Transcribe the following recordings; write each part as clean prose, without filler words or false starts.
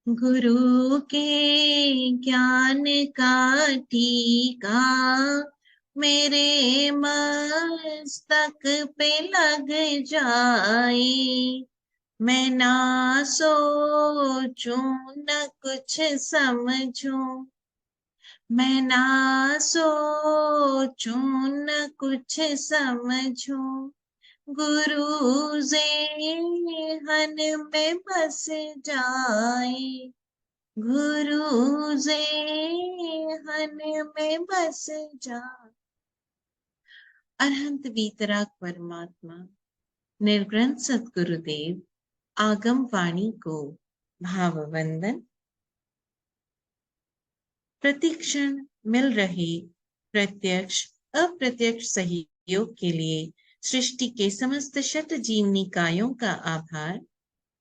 गुरु के ज्ञान का टीका मेरे मस्तक पे लग जाए, मैं ना सोचूं न कुछ समझूं, मैं ना सोचूं न कुछ समझूं, गुरु जेहन में बस जाए, गुरु जेहन में बस जाए। अरहंत वीतराग परमात्मा निर्ग्रंथ सतगुरुदेव आगम वाणी को भाववंदन। प्रतिक्षण मिल रहे प्रत्यक्ष अप्रत्यक्ष सहयोग के लिए सृष्टि के समस्त शत जीव निकायों का आभार।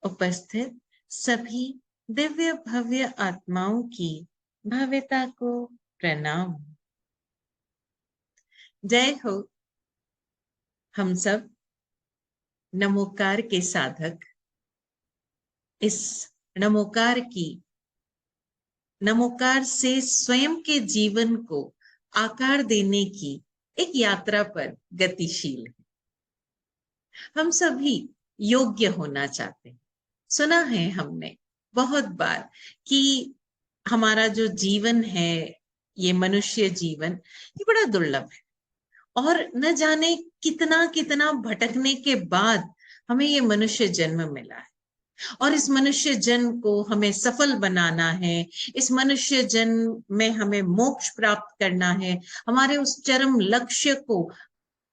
उपस्थित सभी दिव्य भव्य आत्माओं की भव्यता को प्रणाम। जय हो। हम सब नमोकार के साधक इस नमोकार से स्वयं के जीवन को आकार देने की एक यात्रा पर गतिशील है। हम सभी योग्य होना चाहते हैं। सुना है हमने बहुत बार कि हमारा जो जीवन है, ये मनुष्य जीवन, ये बड़ा दुर्लभ है और न जाने कितना कितना भटकने के बाद हमें ये मनुष्य जन्म मिला है और इस मनुष्य जन्म को हमें सफल बनाना है। इस मनुष्य जन्म में हमें मोक्ष प्राप्त करना है, हमारे उस चरम लक्ष्य को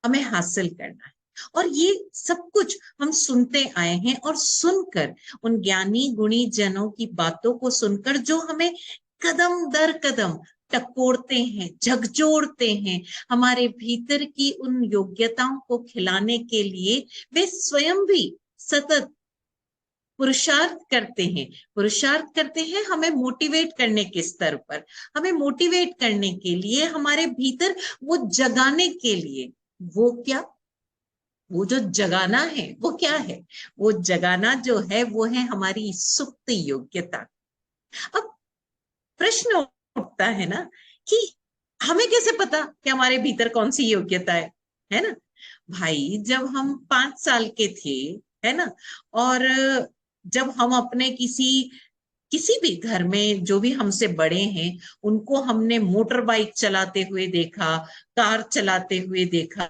हमें हासिल करना है। और ये सब कुछ हम सुनते आए हैं और सुनकर उन ज्ञानी गुणी जनों की बातों को सुनकर जो हमें कदम दर कदम टकोरते हैं, झकझोरते हैं, हमारे भीतर की उन योग्यताओं को खिलाने के लिए वे स्वयं भी सतत पुरुषार्थ करते हैं हमें मोटिवेट करने के स्तर पर, हमें मोटिवेट करने के लिए, हमारे भीतर वो जगाने के लिए। वो क्या, वो जो जगाना है वो क्या है? वो जगाना जो है वो है हमारी सुप्त योग्यता। अब प्रश्न उठता है ना कि हमें कैसे पता कि हमारे भीतर कौन सी योग्यता है ना? भाई, जब हम 5 साल के थे, है ना, और जब हम अपने किसी भी घर में जो भी हमसे बड़े हैं उनको हमने मोटर बाइक चलाते हुए देखा, कार चलाते हुए देखा,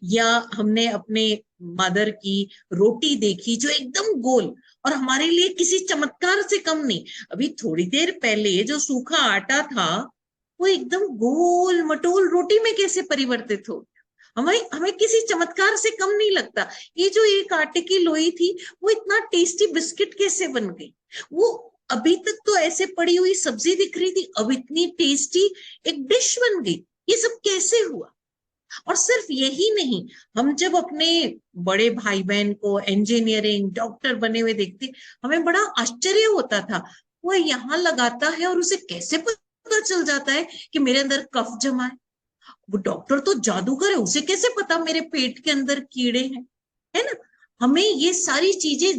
या हमने अपने मदर की रोटी देखी जो एकदम गोल और हमारे लिए किसी चमत्कार से कम नहीं। अभी थोड़ी देर पहले जो सूखा आटा था वो एकदम गोल मटोल रोटी में कैसे परिवर्तित हो, हमें हमें किसी चमत्कार से कम नहीं लगता। ये जो एक आटे की लोई थी वो इतना टेस्टी बिस्किट कैसे बन गई? वो अभी तक तो ऐसे पड़ी हुई सब्जी दिख रही थी, अब इतनी टेस्टी एक डिश बन गई। ये सब कैसे हुआ? और सिर्फ यही नहीं, हम जब अपने बड़े भाई बहन को इंजीनियरिंग डॉक्टर बने हुए देखते, हमें बड़ा आश्चर्य होता था। वो यहाँ लगाता है और उसे कैसे पता चल जाता है कि मेरे अंदर कफ जमा है? वो डॉक्टर तो जादूगर है, उसे कैसे पता मेरे पेट के अंदर कीड़े हैं? है ना? हमें ये सारी चीजें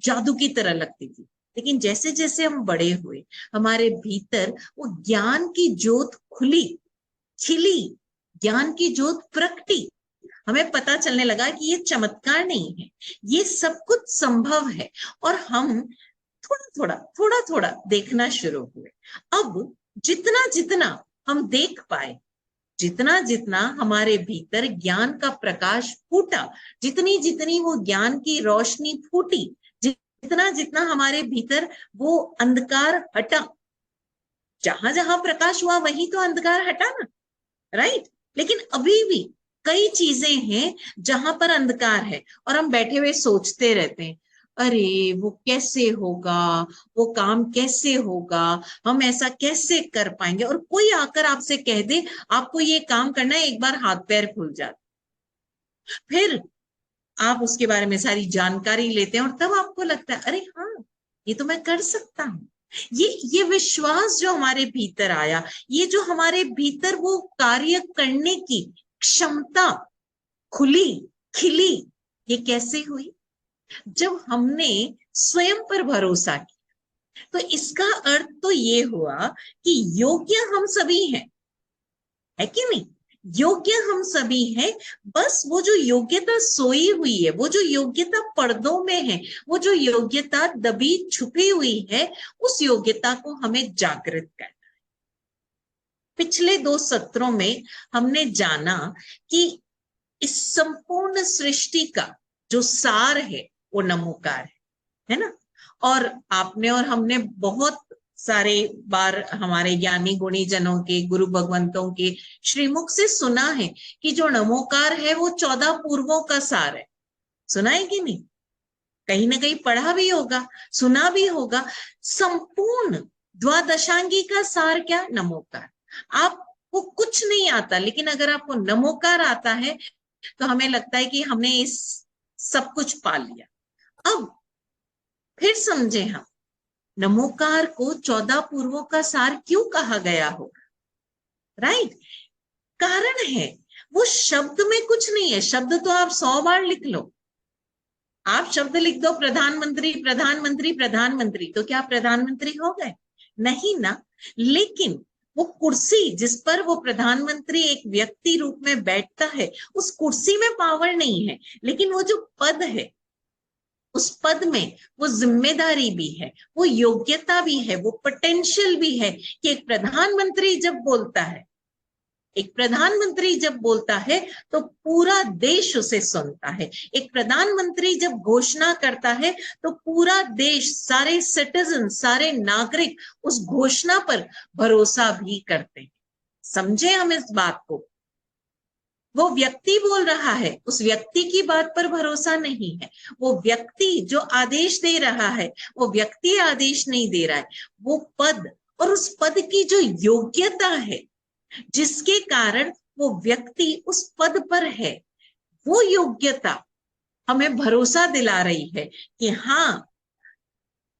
जादू की तरह लगती थी। लेकिन जैसे जैसे हम बड़े हुए, हमारे भीतर वो ज्ञान की ज्योत खुली, खिली, ज्ञान की ज्योत प्रकटी। हमें पता चलने लगा कि ये चमत्कार नहीं है, ये सब कुछ संभव है। और हम थोड़ा थोड़ा देखना शुरू हुए। अब जितना जितना हम देख पाए, जितना जितना हमारे भीतर ज्ञान का प्रकाश फूटा, जितनी जितनी वो ज्ञान की रोशनी फूटी, जितना जितना हमारे भीतर वो अंधकार हटा, जहां जहां प्रकाश हुआ वहीं तो अंधकार हटा ना, राइट? लेकिन अभी भी कई चीजें हैं जहां पर अंधकार है और हम बैठे हुए सोचते रहते हैं, अरे वो कैसे होगा, वो काम कैसे होगा, हम ऐसा कैसे कर पाएंगे? और कोई आकर आपसे कह दे आपको ये काम करना है, एक बार हाथ पैर खुल जाते, फिर आप उसके बारे में सारी जानकारी लेते हैं और तब आपको लगता है अरे हाँ, ये तो मैं कर सकता हूँ। ये विश्वास जो हमारे भीतर आया, ये जो हमारे भीतर वो कार्य करने की क्षमता खुली, खिली, ये कैसे हुई? जब हमने स्वयं पर भरोसा किया, तो इसका अर्थ तो ये हुआ कि योग्य हम सभी हैं, है कि नहीं? योग्य हम सभी हैं, बस वो जो योग्यता सोई हुई है, वो जो योग्यता पर्दों में है, वो जो योग्यता दबी छुपी हुई है, उस योग्यता को हमें जागृत करना। पिछले 2 सत्रों में हमने जाना कि इस संपूर्ण सृष्टि का जो सार है वो नमोकार है ना। और आपने और हमने बहुत सारे बार हमारे ज्ञानी गुणी जनों के, गुरु भगवंतों के श्रीमुख से सुना है कि जो नमोकार है वो 14 पूर्वों का सार है। सुना है कि नहीं? कहीं ना कहीं पढ़ा भी होगा, सुना भी होगा। संपूर्ण द्वादशांगी का सार क्या? नमोकार। आपको कुछ नहीं आता, लेकिन अगर आपको नमोकार आता है तो हमें लगता है कि हमने इस सब कुछ पा लिया। अब फिर समझे हम, नमोकार को 14 पूर्वों का सार क्यों कहा गया होगा? राइट, कारण है वो शब्द में कुछ नहीं है। शब्द तो आप 100 बार लिख लो, आप शब्द लिख दो प्रधानमंत्री प्रधानमंत्री प्रधानमंत्री, तो क्या प्रधानमंत्री हो गए? नहीं ना। लेकिन वो कुर्सी जिस पर वो प्रधानमंत्री एक व्यक्ति रूप में बैठता है, उस कुर्सी में पावर नहीं है, लेकिन वो जो पद है, उस पद में वो जिम्मेदारी भी है, वो योग्यता भी है, वो पोटेंशियल भी है कि एक प्रधानमंत्री जब बोलता है, एक प्रधानमंत्री जब बोलता है तो पूरा देश उसे सुनता है। एक प्रधानमंत्री जब घोषणा करता है तो पूरा देश, सारे सिटीजन, सारे नागरिक उस घोषणा पर भरोसा भी करते हैं। समझे हम इस बात को? वो व्यक्ति बोल रहा है, उस व्यक्ति की बात पर भरोसा नहीं है। वो व्यक्ति जो आदेश दे रहा है, वो व्यक्ति आदेश नहीं दे रहा है, वो पद और उस पद की जो योग्यता है, जिसके कारण वो व्यक्ति उस पद पर है, वो योग्यता हमें भरोसा दिला रही है कि हाँ,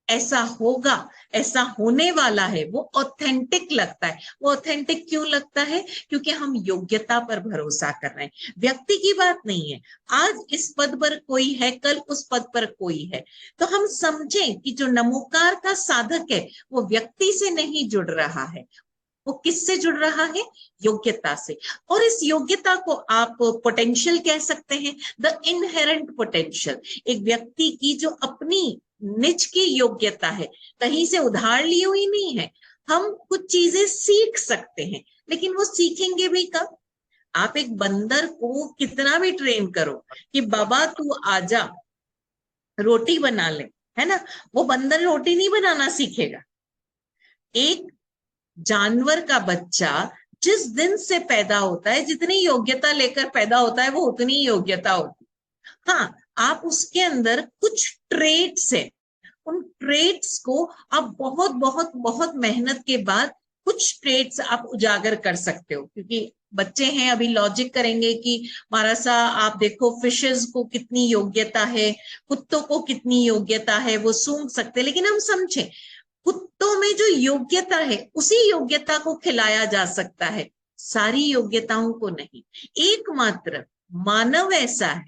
ऐसा होगा, ऐसा होने वाला है। वो ऑथेंटिक लगता है। वो ऑथेंटिक क्यों लगता है? क्योंकि हम योग्यता पर भरोसा कर रहे हैं, व्यक्ति की बात नहीं है। आज इस पद पर कोई है, कल उस पद पर कोई है। तो हम समझें कि जो नमोकार का साधक है वो व्यक्ति से नहीं जुड़ रहा है, वो किससे जुड़ रहा है? योग्यता से। और इस योग्यता को आप पोटेंशियल कह सकते हैं, द इनहेरेंट पोटेंशियल। एक व्यक्ति की जो अपनी निज की योग्यता है, कहीं से उधार ली हुई नहीं है। हम कुछ चीजें सीख सकते हैं, लेकिन वो सीखेंगे भी कब? आप एक बंदर को कितना भी ट्रेन करो कि बाबा तू आजा रोटी बना ले, है ना, वो बंदर रोटी नहीं बनाना सीखेगा। एक जानवर का बच्चा जिस दिन से पैदा होता है, जितनी योग्यता लेकर पैदा होता है, वो उतनी योग्यता होती है। हाँ, आप उसके अंदर कुछ ट्रेट्स है, उन ट्रेट्स को आप बहुत बहुत बहुत मेहनत के बाद कुछ ट्रेट्स आप उजागर कर सकते हो। क्योंकि बच्चे हैं, अभी लॉजिक करेंगे कि महाराज सा आप देखो फिशेस को कितनी योग्यता है, कुत्तों को कितनी योग्यता है, वो सूंघ सकते। लेकिन हम समझे, कुत्तों में जो योग्यता है उसी योग्यता को खिलाया जा सकता है, सारी योग्यताओं को नहीं। एकमात्र मानव ऐसा है,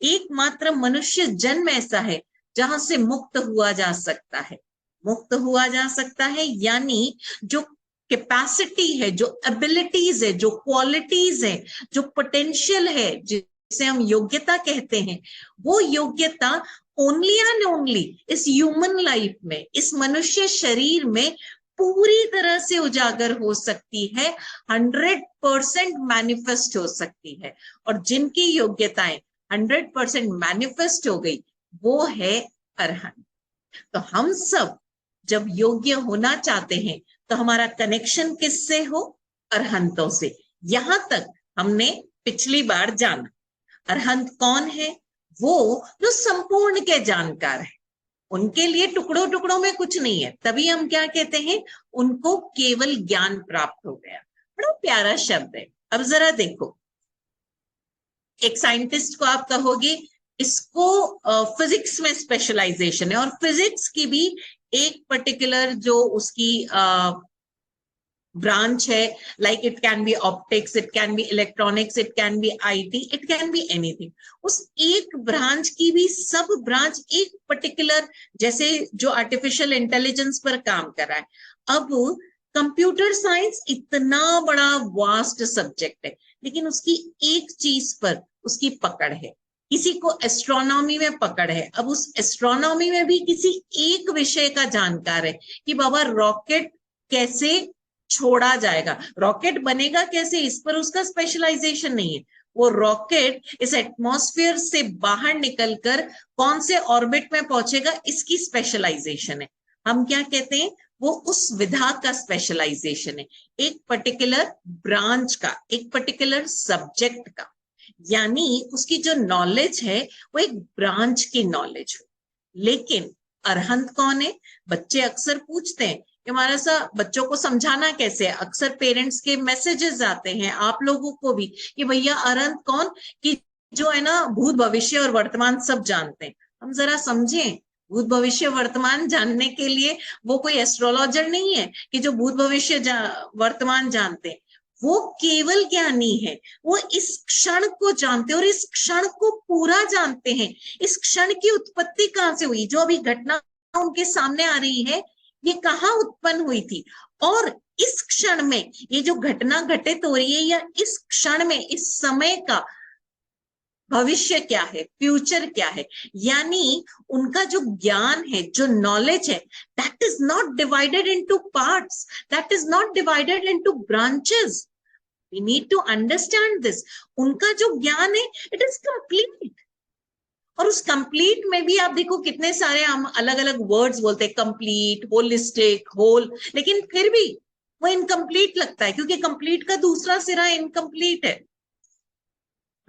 एकमात्र मनुष्य जन्म ऐसा है जहां से मुक्त हुआ जा सकता है। मुक्त हुआ जा सकता है यानी जो कैपेसिटी है, जो एबिलिटीज है, जो क्वालिटीज है, जो पोटेंशियल है, जिसे हम योग्यता कहते हैं, वो योग्यता ओनली एंड ओनली इस ह्यूमन लाइफ में, इस मनुष्य शरीर में पूरी तरह से उजागर हो सकती है, 100% मैनिफेस्ट हो सकती है। और जिनकी योग्यताएं 100% मैनिफेस्ट हो गई, वो है अरहंत। तो हम सब जब योग्य होना चाहते हैं तो हमारा कनेक्शन किससे हो? अरहंतों से। यहां तक हमने पिछली बार जाना। अरहंत कौन है? वो जो संपूर्ण के जानकार है, उनके लिए टुकड़ों टुकड़ों में कुछ नहीं है। तभी हम क्या कहते हैं? उनको केवल ज्ञान प्राप्त हो गया। बड़ा प्यारा शब्द है। अब जरा देखो, एक साइंटिस्ट को आप कहोगे इसको फिजिक्स में स्पेशलाइजेशन है, और फिजिक्स की भी एक पर्टिकुलर जो उसकी ब्रांच है, like it can be optics, it can be electronics, it can be IT, it can be anything. उस एक ब्रांच की भी सब ब्रांच एक पर्टिकुलर, जैसे जो आर्टिफिशियल इंटेलिजेंस पर काम कर रहा है। अब कंप्यूटर साइंस इतना बड़ा वास्ट सब्जेक्ट है, लेकिन उसकी एक चीज पर उसकी पकड़ है। किसी को एस्ट्रोनॉमी में पकड़ है, अब उस एस्ट्रोनॉमी में भी किसी एक विषय का जानकार है कि बाबा रॉकेट कैसे छोड़ा जाएगा, रॉकेट बनेगा कैसे, इस पर उसका स्पेशलाइजेशन नहीं है। वो रॉकेट इस एटमॉस्फेयर से बाहर निकलकर कौन से ऑर्बिट में पहुंचेगा, इसकी स्पेशलाइजेशन है। हम क्या कहते हैं, वो उस विधा का स्पेशलाइजेशन है, एक पर्टिकुलर ब्रांच का, एक पर्टिकुलर सब्जेक्ट का। यानी उसकी जो नॉलेज है वो एक ब्रांच की नॉलेज हो। लेकिन अरहंत कौन है? बच्चे अक्सर पूछते हैं कि हमारा सा बच्चों को समझाना कैसे है। अक्सर पेरेंट्स के मैसेजेस आते हैं, आप लोगों को भी, कि भैया अरहंत कौन, कि जो है ना भूत भविष्य और वर्तमान सब जानते हैं। हम जरा समझें, भूत भविष्य वर्तमान जानने के लिए वो कोई एस्ट्रोलॉजर नहीं है कि जो भूत भविष्य वर्तमान जानते हैं। वो केवल ज्ञानी है, वो इस क्षण को जानते हैं और इस क्षण को पूरा जानते हैं। इस क्षण की उत्पत्ति कहां से हुई, जो अभी घटना उनके सामने आ रही है, ये कहाँ उत्पन्न हुई थी, और इस क्षण में ये जो घटना घटित हो रही है, या इस क्षण में, इस समय का भविष्य क्या है, फ्यूचर क्या है। यानी उनका जो ज्ञान है, जो नॉलेज है, that is not divided into parts, that is not divided into branches. We need to understand this. उनका जो ज्ञान है, इट इज कंप्लीट। और उस कंप्लीट में भी आप देखो कितने सारे हम अलग अलग वर्ड्स बोलते हैं, कंप्लीट, होलिस्टिक, होल, लेकिन फिर भी वो इनकम्प्लीट लगता है, क्योंकि कंप्लीट का दूसरा सिरा इनकम्प्लीट है,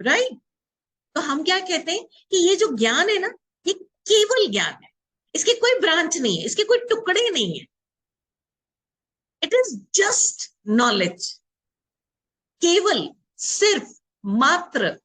राइट? तो हम क्या कहते हैं कि ये जो ज्ञान है ना, ये केवल ज्ञान है, इसकी कोई ब्रांच नहीं है, इसके कोई टुकड़े नहीं है। इट इज जस्ट नॉलेज, केवल, सिर्फ, मात्र।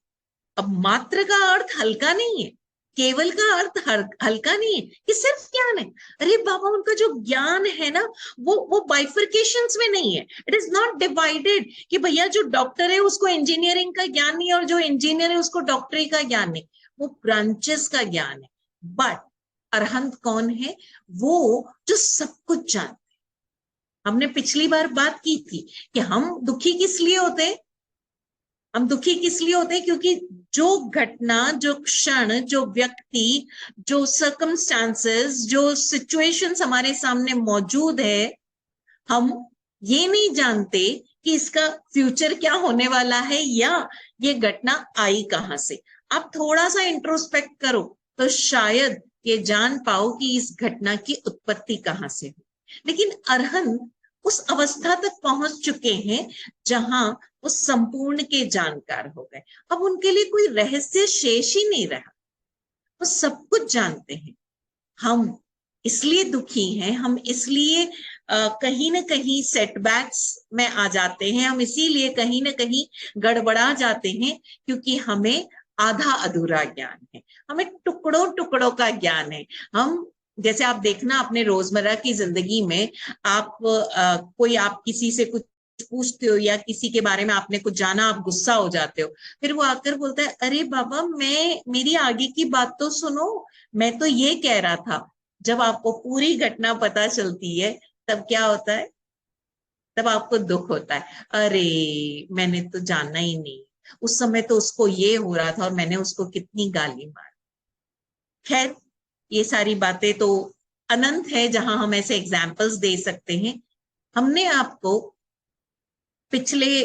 अब मात्र का अर्थ हल्का नहीं है, केवल का अर्थ हल्का नहीं है, कि सिर्फ ज्ञान है। अरे बाबा, उनका जो ज्ञान है ना, वो बाइफर्केशंस में नहीं है। इट इज नॉट डिवाइडेड कि भैया जो डॉक्टर है उसको इंजीनियरिंग का ज्ञान नहीं, और जो इंजीनियर है उसको डॉक्टरी का ज्ञान नहीं। वो ब्रांचेस का ज्ञान है। बट अरहंत कौन है? वो जो सब कुछ जानते। हमने पिछली बार बात की थी कि हम दुखी किस लिए होते हैं, हम दुखी किस लिए होते हैं, क्योंकि जो घटना, जो क्षण, जो व्यक्ति, जो सर्कमस्टांसेस, जो सिचुएशंस हमारे सामने मौजूद है, हम ये नहीं जानते कि इसका फ्यूचर क्या होने वाला है, या ये घटना आई कहां से। आप थोड़ा सा इंट्रोस्पेक्ट करो तो शायद ये जान पाओ कि इस घटना की उत्पत्ति कहां से हुई। लेकिन अरहंत उस अवस्था तक पहुंच चुके हैं जहां वो संपूर्ण के जानकार हो गए। अब उनके लिए कोई रहस्य शेष ही नहीं रहा, वो सब कुछ जानते हैं। हम इसलिए दुखी हैं, हम इसलिए कहीं ना कहीं सेटबैक्स में आ जाते हैं, हम इसीलिए कहीं ना कहीं गड़बड़ा जाते हैं, क्योंकि हमें आधा अधूरा ज्ञान है, हमें टुकड़ों टुकड़ों का ज्ञान है। हम, जैसे आप देखना अपने रोजमर्रा की जिंदगी में, आप कोई, आप किसी से कुछ पूछते हो या किसी के बारे में आपने कुछ जाना, आप गुस्सा हो जाते हो, फिर वो आकर बोलता है, अरे बाबा, मेरी आगे की बात तो सुनो, मैं तो ये कह रहा था। जब आपको पूरी घटना पता चलती है, तब क्या होता है? तब आपको दुख होता है, अरे मैंने तो जानना ही नहीं, उस समय तो उसको ये हो रहा था और मैंने उसको कितनी गाली मारी। खैर, ये सारी बातें तो अनंत है, जहां हम ऐसे एग्जाम्पल्स दे सकते हैं। हमने आपको पिछले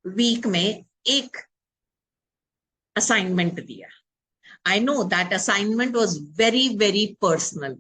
वीक में एक असाइनमेंट दिया। I know that assignment was very very personal.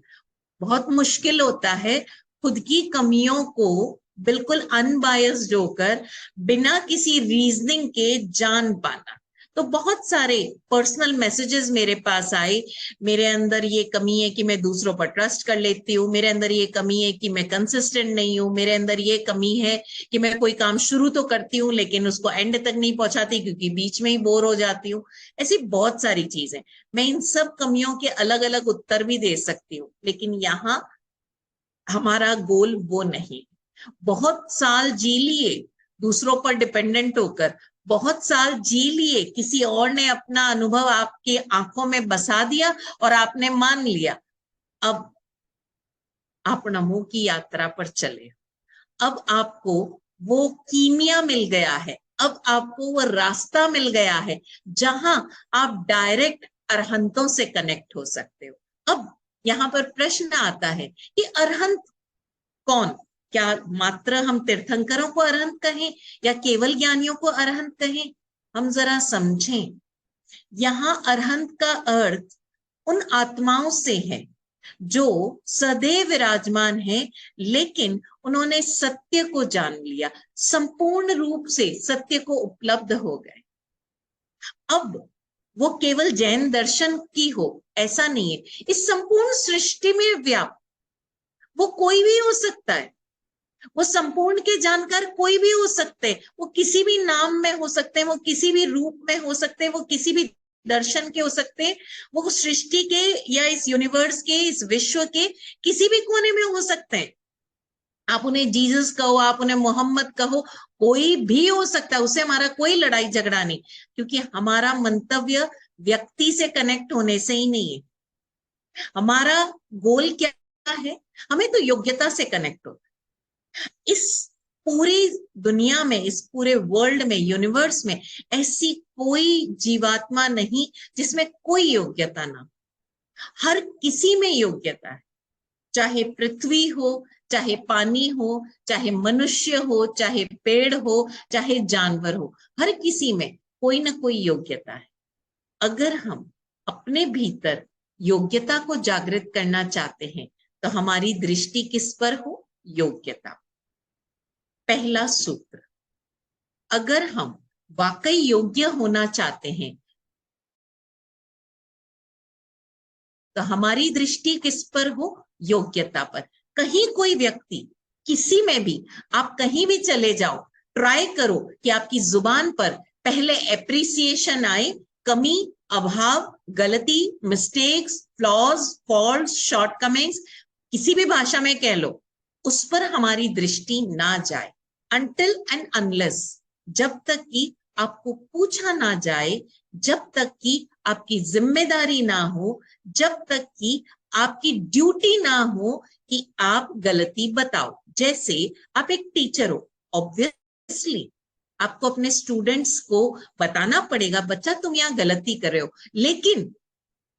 बहुत मुश्किल होता है खुद की कमियों को बिल्कुल अनबायस्ड होकर, बिना किसी रीजनिंग के जान पाना। तो बहुत सारे पर्सनल मैसेजेस मेरे पास आए, मेरे अंदर ये कमी है कि मैं दूसरों पर ट्रस्ट कर लेती हूँ, मेरे अंदर ये कमी है कि मैं कंसिस्टेंट नहीं हूँ, मेरे अंदर ये कमी है कि मैं कोई काम शुरू तो करती हूँ लेकिन उसको एंड तक नहीं पहुंचाती, क्योंकि बीच में ही बोर हो जाती हूँ। ऐसी बहुत सारी चीजें। मैं इन सब कमियों के अलग अलग उत्तर भी दे सकती हूँ, लेकिन यहाँ हमारा गोल वो नहीं। बहुत साल जी लिए दूसरों पर डिपेंडेंट होकर, बहुत साल जी लिए, किसी और ने अपना अनुभव आपकी आंखों में बसा दिया और आपने मान लिया। अब आप नमो की यात्रा पर चले। अब आपको वो कीमिया मिल गया है, अब आपको वो रास्ता मिल गया है जहां आप डायरेक्ट अरहंतों से कनेक्ट हो सकते हो। अब यहाँ पर प्रश्न आता है कि अरहंत कौन? क्या मात्र हम तीर्थंकरों को अरहंत कहें या केवल ज्ञानियों को अरहंत कहें? हम जरा समझें। यहां अरहंत का अर्थ उन आत्माओं से है जो सदैव विराजमान है, लेकिन उन्होंने सत्य को जान लिया, संपूर्ण रूप से सत्य को उपलब्ध हो गए। अब वो केवल जैन दर्शन की हो ऐसा नहीं है, इस संपूर्ण सृष्टि में व्याप्त वो कोई भी हो सकता है। वो संपूर्ण के जानकार कोई भी हो सकते हैं, वो किसी भी नाम में हो सकते हैं, वो किसी भी रूप में हो सकते हैं, वो किसी भी दर्शन के हो सकते हैं, वो सृष्टि के या इस यूनिवर्स के, इस विश्व के किसी भी कोने में हो सकते हैं। आप उन्हें जीसस कहो, आप उन्हें मोहम्मद कहो, कोई भी हो सकता है, उससे हमारा कोई लड़ाई झगड़ा नहीं, क्योंकि हमारा मंतव्य व्यक्ति से कनेक्ट होने से ही नहीं है। हमारा गोल क्या है? हमें तो योग्यता से कनेक्ट हो। इस पूरी दुनिया में, इस पूरे वर्ल्ड में, यूनिवर्स में ऐसी कोई जीवात्मा नहीं जिसमें कोई योग्यता ना। हर किसी में योग्यता है, चाहे पृथ्वी हो, चाहे पानी हो, चाहे मनुष्य हो, चाहे पेड़ हो, चाहे जानवर हो, हर किसी में कोई ना कोई योग्यता है। अगर हम अपने भीतर योग्यता को जागृत करना चाहते हैं तो हमारी दृष्टि किस पर हो? योग्यता। पहला सूत्र, अगर हम वाकई योग्य होना चाहते हैं तो हमारी दृष्टि किस पर हो? योग्यता पर। कहीं कोई व्यक्ति, किसी में भी, आप कहीं भी चले जाओ, ट्राई करो कि आपकी जुबान पर पहले एप्रिसिएशन आए, कमी, अभाव, गलती, मिस्टेक्स, फ्लॉज, फॉल्ट्स, शॉर्टकमिंग्स, किसी भी भाषा में कह लो, उस पर हमारी दृष्टि ना जाए। अनटिल एंड अनलेस, जब तक कि आपको पूछा ना जाए, जब तक कि आपकी जिम्मेदारी ना हो, जब तक कि आपकी ड्यूटी ना हो कि आप गलती बताओ। जैसे आप एक टीचर हो, ऑब्वियसली आपको अपने स्टूडेंट्स को बताना पड़ेगा, बच्चा तुम यहाँ गलती कर रहे हो, लेकिन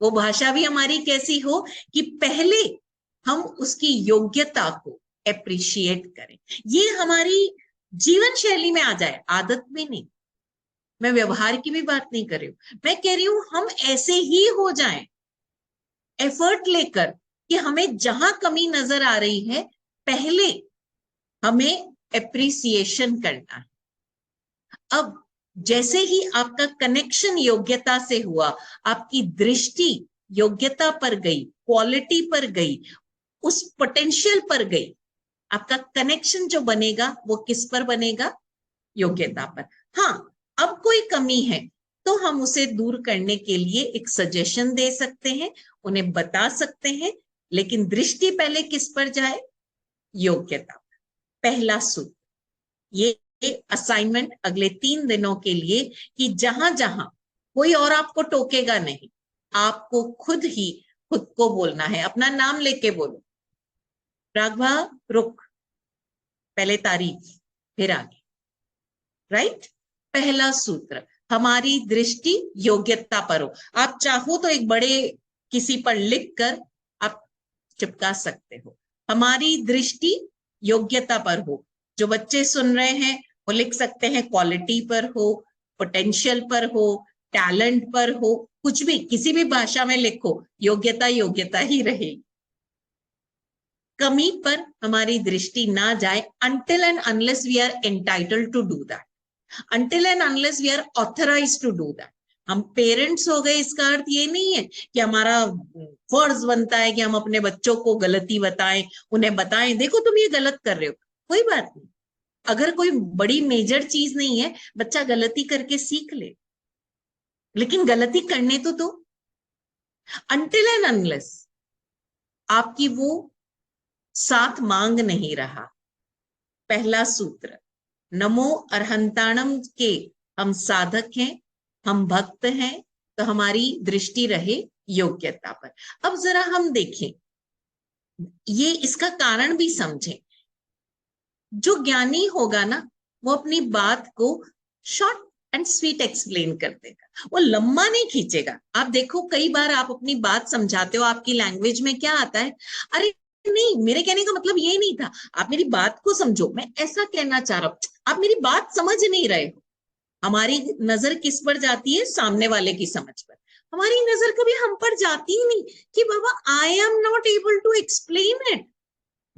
वो भाषा भी हमारी कैसी हो कि पहले हम उसकी योग्यता को एप्रिशिएट करें। ये हमारी जीवन शैली में आ जाए, आदत में नहीं। मैं व्यवहार की भी बात नहीं कर रही हूं, मैं कह रही हूं हम ऐसे ही हो जाएं, एफर्ट लेकर कि हमें जहां कमी नजर आ रही है पहले हमें एप्रिसिएशन करना है। अब जैसे ही आपका कनेक्शन योग्यता से हुआ, आपकी दृष्टि योग्यता पर गई, क्वालिटी पर गई, उस पोटेंशियल पर गई, आपका कनेक्शन जो बनेगा वो किस पर बनेगा? योग्यता पर। हाँ, अब कोई कमी है तो हम उसे दूर करने के लिए एक सजेशन दे सकते हैं, उन्हें बता सकते हैं, लेकिन दृष्टि पहले किस पर जाए? योग्यता। पहला सूत्र, ये असाइनमेंट अगले 3 दिनों के लिए, कि जहां जहां कोई और आपको टोकेगा नहीं, आपको खुद ही खुद को बोलना है। अपना नाम लेके बोलो, राघवा रुक, पहले तारीफ फिर आगे, राइट? पहला सूत्र, हमारी दृष्टि योग्यता पर हो। आप चाहो तो एक बड़े किसी पर लिख कर आप चिपका सकते हो, हमारी दृष्टि योग्यता पर हो। जो बच्चे सुन रहे हैं वो लिख सकते हैं क्वालिटी पर हो, पोटेंशियल पर हो, टैलेंट पर हो, कुछ भी, किसी भी भाषा में लिखो, योग्यता योग्यता ही रहेगी। कमी पर हमारी दृष्टि ना जाए, until and unless we are entitled to do that, until and unless we are authorized to do that। हम पेरेंट्स हो गए, इसका अर्थ ये नहीं है कि हमारा फर्ज बनता है कि हम अपने बच्चों को गलती बताएं, उन्हें बताएं देखो तुम ये गलत कर रहे हो। कोई बात नहीं, अगर कोई बड़ी मेजर चीज नहीं है, बच्चा गलती करके सीख ले, लेकिन गलती करने तो दो। until and unless आपकी वो साथ मांग नहीं रहा, पहला सूत्र, नमो अरहंताणम के हम साधक हैं, हम भक्त हैं, तो हमारी दृष्टि रहे योग्यता पर। अब जरा हम देखें, ये इसका कारण भी समझें। जो ज्ञानी होगा ना, वो अपनी बात को शॉर्ट एंड स्वीट एक्सप्लेन कर देगा, वो लंबा नहीं खींचेगा। आप देखो कई बार आप अपनी बात समझाते हो, आपकी लैंग्वेज में क्या आता है, अरे नहीं मेरे कहने का मतलब ये नहीं था, आप मेरी बात को समझो, मैं ऐसा कहना चाह रहा हूं, आप मेरी बात समझ नहीं रहे हो। हमारी नजर किस पर जाती है, सामने वाले की समझ पर। हमारी नजर कभी हम पर जाती ही नहीं कि बाबा I am not able to explain it,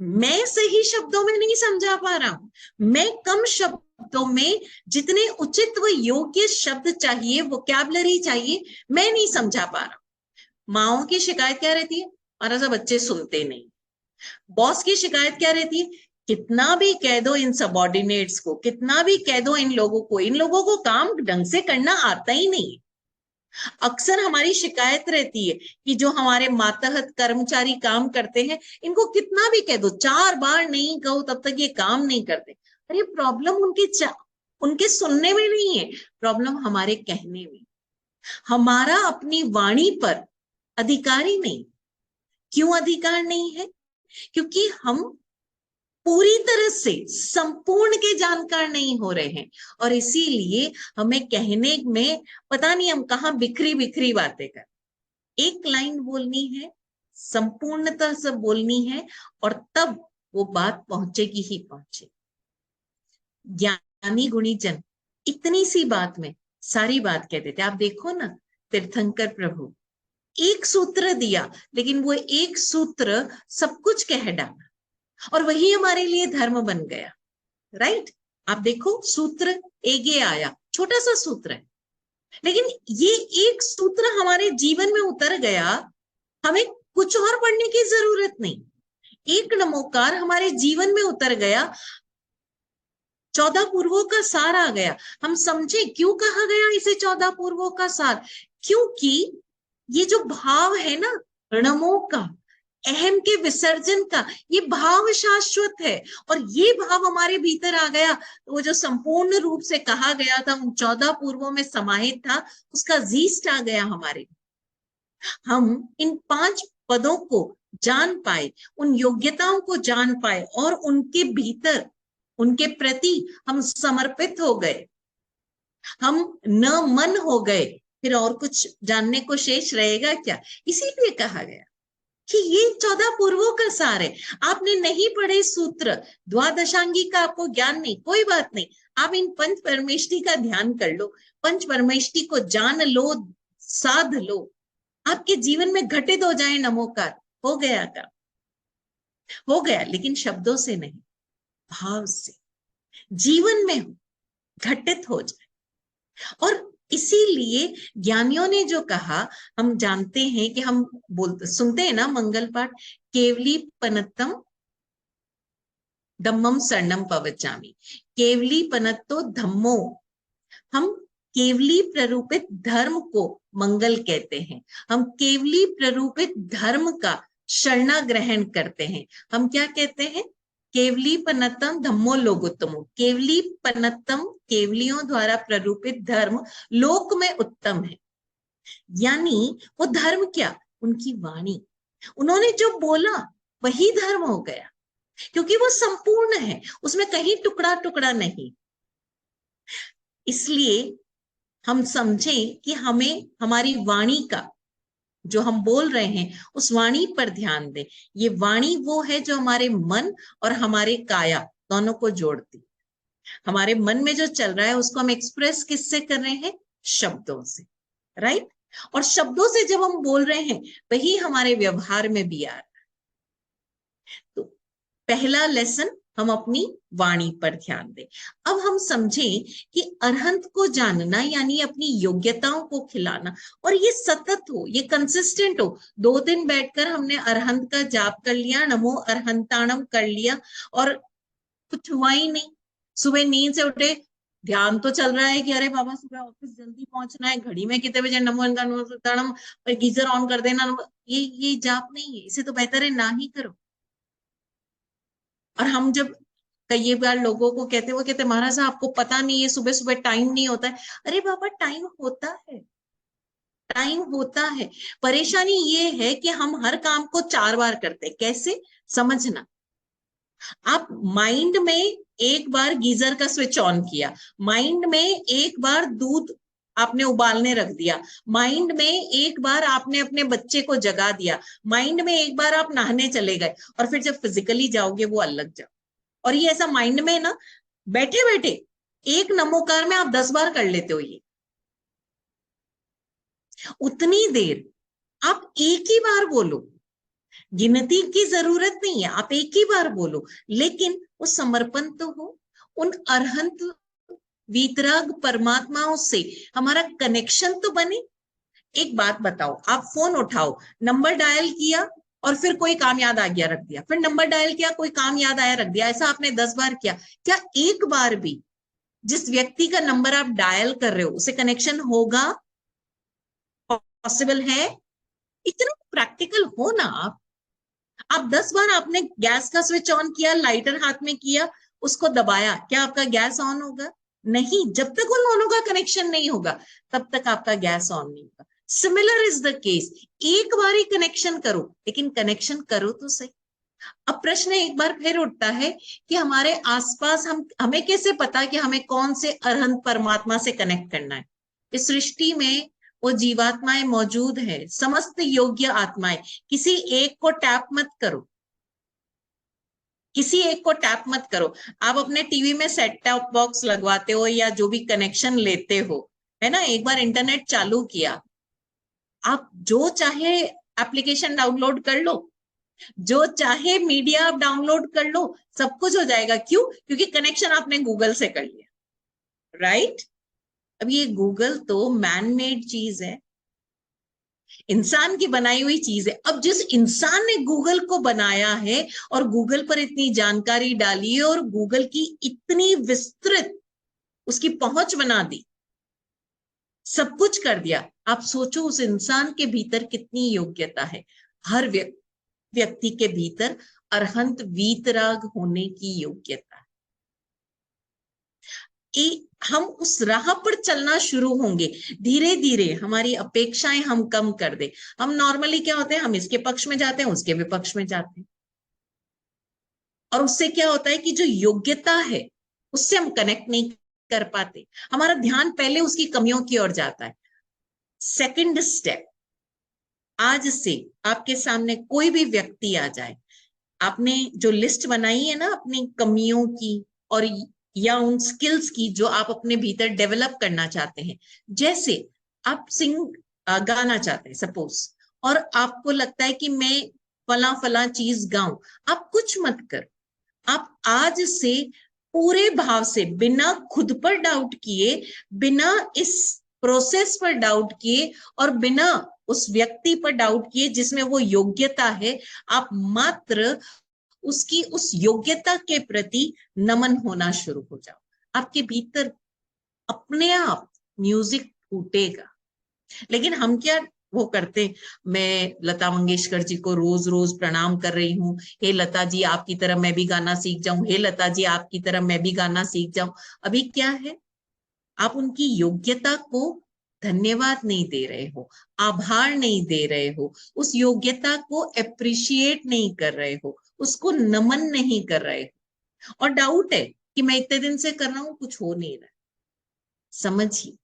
मैं सही शब्दों में नहीं समझा पा रहा हूं, मैं कम शब्दों में जितने उचित व योग्य शब्द चाहिए, वोकैबुलरी चाहिए, मैं नहीं समझा पा रहा हूं। माओ की शिकायत क्या रहती है, हमारा सब बच्चे सुनते नहीं। बॉस की शिकायत क्या रहती है, कितना भी कह दो इन सबॉर्डिनेट्स को, कितना भी कह दो इन लोगों को काम ढंग से करना आता ही नहीं। अक्सर हमारी शिकायत रहती है कि जो हमारे मातहत कर्मचारी काम करते हैं, इनको कितना भी कह दो, 4 बार नहीं कहो तब तक ये काम नहीं करते। अरे प्रॉब्लम उनके सुनने में नहीं है, प्रॉब्लम हमारे कहने में। हमारा अपनी वाणी पर अधिकार ही नहीं। क्यों अधिकार नहीं है? क्योंकि हम पूरी तरह से संपूर्ण के जानकार नहीं हो रहे हैं, और इसीलिए हमें कहने में पता नहीं हम कहां बिखरी बिखरी बातें कर। एक लाइन बोलनी है, संपूर्णता से बोलनी है, और तब वो बात पहुंचेगी ही पहुंचेगी। ज्ञानी गुणीजन इतनी सी बात में सारी बात कह देते। आप देखो ना, तीर्थंकर प्रभु एक सूत्र दिया, लेकिन वो एक सूत्र सब कुछ कह डाला, और वही हमारे लिए धर्म बन गया। राइट? आप देखो सूत्र एगे आया, छोटा सा सूत्र है, लेकिन ये एक सूत्र हमारे जीवन में उतर गया, हमें कुछ और पढ़ने की जरूरत नहीं। एक नमोकार हमारे जीवन में उतर गया, 14 पूर्वों का सार आ गया। हम समझे क्यों कहा गया इसे 14 पूर्वों का सार, क्योंकि ये जो भाव है ना, नमो का, अहम के विसर्जन का, ये भाव शाश्वत है, और ये भाव हमारे भीतर आ गया, तो वो जो संपूर्ण रूप से कहा गया था, उन 14 पूर्वों में समाहित था, उसका जीस्ट आ गया हमारे। हम इन 5 पदों को जान पाए, उन योग्यताओं को जान पाए, और उनके भीतर उनके प्रति हम समर्पित हो गए, हम न मन हो गए, फिर और कुछ जानने को शेष रहेगा क्या? इसीलिए कहा गया कि ये 14 पूर्वों का सार है। आपने नहीं पढ़े सूत्र, द्वादशांगी का आपको ज्ञान नहीं, कोई बात नहीं, आप इन पंच परमेष्टि का ध्यान कर लो, पंच परमेष्टि को जान लो, साध लो, आपके जीवन में घटित हो जाए नमोकार। हो गया का हो गया, लेकिन शब्दों से नहीं, भाव से जीवन में घटित हो जाए। और इसीलिए ज्ञानियों ने जो कहा, हम जानते हैं कि हम बोलते सुनते हैं ना मंगल पाठ, केवली पनत्तम धम्मम शरणम पवचामी, केवली पनत्तो धम्मो, हम केवली प्ररूपित धर्म को मंगल कहते हैं, हम केवली प्ररूपित धर्म का शरणा ग्रहण करते हैं। हम क्या कहते हैं? केवली पनत्तम धम्मो लोकोत्तमो, केवली पनत्तम, केवलियों द्वारा प्ररूपित धर्म लोक में उत्तम है। यानी वो धर्म क्या? उनकी वाणी, उन्होंने जो बोला वही धर्म हो गया, क्योंकि वो संपूर्ण है, उसमें कहीं टुकड़ा टुकड़ा नहीं। इसलिए हम समझें कि हमें हमारी वाणी का, जो हम बोल रहे हैं, उस वाणी पर ध्यान दें। ये वाणी वो है जो हमारे मन और हमारे काया दोनों को जोड़ती। हमारे मन में जो चल रहा है उसको हम एक्सप्रेस किससे कर रहे हैं? शब्दों से। राइट? और शब्दों से जब हम बोल रहे हैं, वही हमारे व्यवहार में भी आ रहा है। तो पहला लेसन, हम अपनी वाणी पर ध्यान दें। अब हम समझें कि अरहंत को जानना यानी अपनी योग्यताओं को खिलाना, और ये सतत हो, ये कंसिस्टेंट हो। 2 दिन बैठकर हमने अरहंत का जाप कर लिया, नमो अरहंताणम कर लिया, और कुछ हुआ ही नहीं। सुबह नींद से उठे, ध्यान तो चल रहा है कि अरे बाबा सुबह ऑफिस जल्दी पहुंचना है, घड़ी में कितने बजे, नमो अरहंताणम, और गीजर ऑन कर देना, ये जाप नहीं है। इसे तो बेहतर है ना ही करो। और हम जब कई बार लोगों को कहते, वो कहते महाराज साहब आपको पता नहीं है, सुबह सुबह टाइम नहीं होता है। अरे बाबा टाइम होता है, टाइम होता है। परेशानी ये है कि हम हर काम को 4 बार करते हैं। कैसे समझना, आप माइंड में एक बार गीजर का स्विच ऑन किया, माइंड में एक बार दूध आपने उबालने रख दिया, माइंड में एक बार आपने अपने बच्चे को जगा दिया, माइंड में एक बार आप नहाने चले गए, और फिर जब फिजिकली जाओगे वो अलग जाओ। और ये ऐसा माइंड में ना बैठे बैठे एक नमोकार में आप 10 बार कर लेते हो। ये उतनी देर आप एक ही बार बोलो, गिनती की जरूरत नहीं है, आप एक ही बार बोलो, लेकिन वो समर्पण तो हो उन अरहंत वीतराग परमात्माओं से, हमारा कनेक्शन तो बने। एक बात बताओ, आप फोन उठाओ, नंबर डायल किया और फिर कोई काम याद आ गया, रख दिया, फिर नंबर डायल किया, कोई काम याद आया, रख दिया, ऐसा आपने 10 बार किया, क्या एक बार भी जिस व्यक्ति का नंबर आप डायल कर रहे हो उसे कनेक्शन होगा? पॉसिबल है? इतना प्रैक्टिकल हो ना आप 10 बार आपने गैस का स्विच ऑन किया, लाइटर हाथ में किया, उसको दबाया, क्या आपका गैस ऑन होगा? नहीं, जब तक उन दोनों का कनेक्शन नहीं होगा तब तक आपका गैस ऑन नहीं होगा। सिमिलर इज द केस, एक बार ही कनेक्शन करो, लेकिन कनेक्शन करो तो सही। अब प्रश्न एक बार फिर उठता है कि हमारे आसपास हमें कैसे पता कि हमें कौन से अरहंत परमात्मा से कनेक्ट करना है? इस सृष्टि में वो जीवात्माएं मौजूद है, समस्त योग्य आत्माएं। किसी एक को टैप मत करो, किसी एक को टैप मत करो। आप अपने टीवी में सेट टॉप बॉक्स लगवाते हो या जो भी कनेक्शन लेते हो, है ना, एक बार इंटरनेट चालू किया, आप जो चाहे एप्लीकेशन डाउनलोड कर लो, जो चाहे मीडिया आप डाउनलोड कर लो, सब कुछ हो जाएगा। क्यों? क्योंकि कनेक्शन आपने गूगल से कर लिया, राइट? अब ये गूगल तो मैन मेड चीज है, इंसान की बनाई हुई चीज है। अब जिस इंसान ने गूगल को बनाया है और गूगल पर इतनी जानकारी डाली है और गूगल की इतनी विस्तृत उसकी पहुंच बना दी, सब कुछ कर दिया, आप सोचो उस इंसान के भीतर कितनी योग्यता है। हर व्यक्ति के भीतर अरहंत वीतराग होने की योग्यता है। हम उस राह पर चलना शुरू होंगे, धीरे धीरे हमारी अपेक्षाएं हम कम कर दे। हम नॉर्मली क्या होते हैं, हम इसके पक्ष में जाते हैं, उसके विपक्ष में जाते हैं, और उससे क्या होता है कि जो योग्यता है उससे हम कनेक्ट नहीं कर पाते, हमारा ध्यान पहले उसकी कमियों की ओर जाता है। सेकंड स्टेप, आज से आपके सामने कोई भी व्यक्ति आ जाए, आपने जो लिस्ट बनाई है ना अपनी कमियों की और या उन स्किल्स की जो आप अपने भीतर डेवलप करना चाहते हैं, जैसे आप गाना चाहते हैं सपोज, और आपको लगता है कि मैं फला फला चीज गाऊं, आप कुछ मत कर, आप आज से पूरे भाव से, बिना खुद पर डाउट किए, बिना इस प्रोसेस पर डाउट किए और बिना उस व्यक्ति पर डाउट किए जिसमें वो योग्यता है, आप मात्र उसकी उस योग्यता के प्रति नमन होना शुरू हो जाओ। आपके भीतर अपने आप म्यूजिक फूटेगा। लेकिन हम क्या वो करते, मैं लता मंगेशकर जी को रोज रोज प्रणाम कर रही हूँ, हे लता जी आपकी तरह मैं भी गाना सीख जाऊं, हे लता जी आपकी तरह मैं भी गाना सीख जाऊं। अभी क्या है, आप उनकी योग्यता को धन्यवाद नहीं दे रहे हो, आभार नहीं दे रहे हो, उस योग्यता को अप्रिशिएट नहीं कर रहे हो, उसको नमन नहीं कर रहे हो, और डाउट है कि मैं इतने दिन से कर रहा हूं कुछ हो नहीं रहा। समझिए,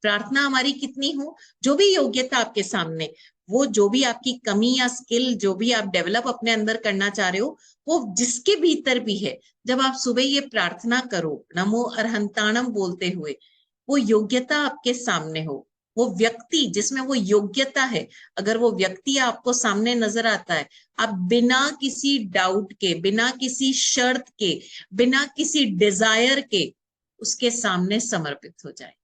प्रार्थना हमारी कितनी हो, जो भी योग्यता आपके सामने, वो जो भी आपकी कमी या स्किल जो भी आप डेवलप अपने अंदर करना चाह रहे हो, वो जिसके भीतर भी है, जब आप सुबह ये प्रार्थना करो नमो अरहंताणम बोलते हुए, वो योग्यता आपके सामने हो, वो व्यक्ति जिसमें वो योग्यता है, अगर वो व्यक्ति आपको सामने नजर आता है, आप बिना किसी डाउट के, बिना किसी शर्त के, बिना किसी डिजायर के उसके सामने समर्पित हो जाए,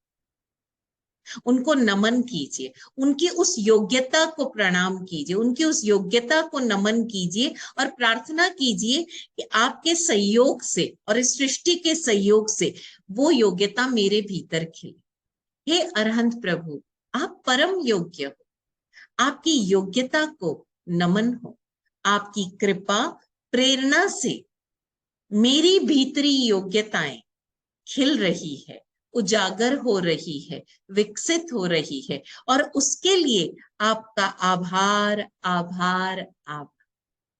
उनको नमन कीजिए, उनकी उस योग्यता को प्रणाम कीजिए, उनकी उस योग्यता को नमन कीजिए और प्रार्थना कीजिए कि आपके सहयोग से और इस सृष्टि के सहयोग से वो योग्यता मेरे भीतर खिले। हे अरहंत प्रभु, आप परम योग्य हो, आपकी योग्यता को नमन हो, आपकी कृपा प्रेरणा से मेरी भीतरी योग्यताएं खिल रही है, उजागर हो रही है, विकसित हो रही है, और उसके लिए आपका आभार आभार आभार।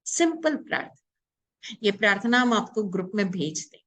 सिंपल प्रार्थना। ये प्रार्थना हम आपको ग्रुप में भेज दें।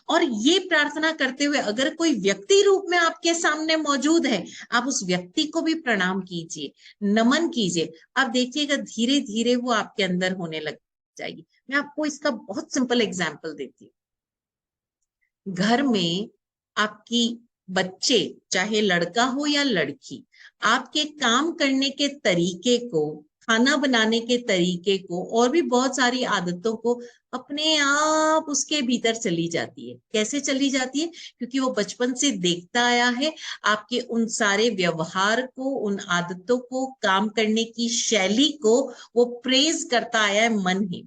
और ये प्रार्थना करते हुए अगर कोई व्यक्ति रूप में आपके सामने मौजूद है, आप उस व्यक्ति को भी प्रणाम कीजिए, नमन कीजिए। आप देखिएगा धीरे धीरे वो आपके अंदर होने लग जाएगी। मैं आपको इसका बहुत सिंपल एग्जाम्पल देती हूँ। घर में आपकी बच्चे, चाहे लड़का हो या लड़की, आपके काम करने के तरीके को, खाना बनाने के तरीके को, और भी बहुत सारी आदतों को अपने आप उसके भीतर चली जाती है। कैसे चली जाती है? क्योंकि वो बचपन से देखता आया है आपके उन सारे व्यवहार को, उन आदतों को, काम करने की शैली को वो प्रेज करता आया है मन ही,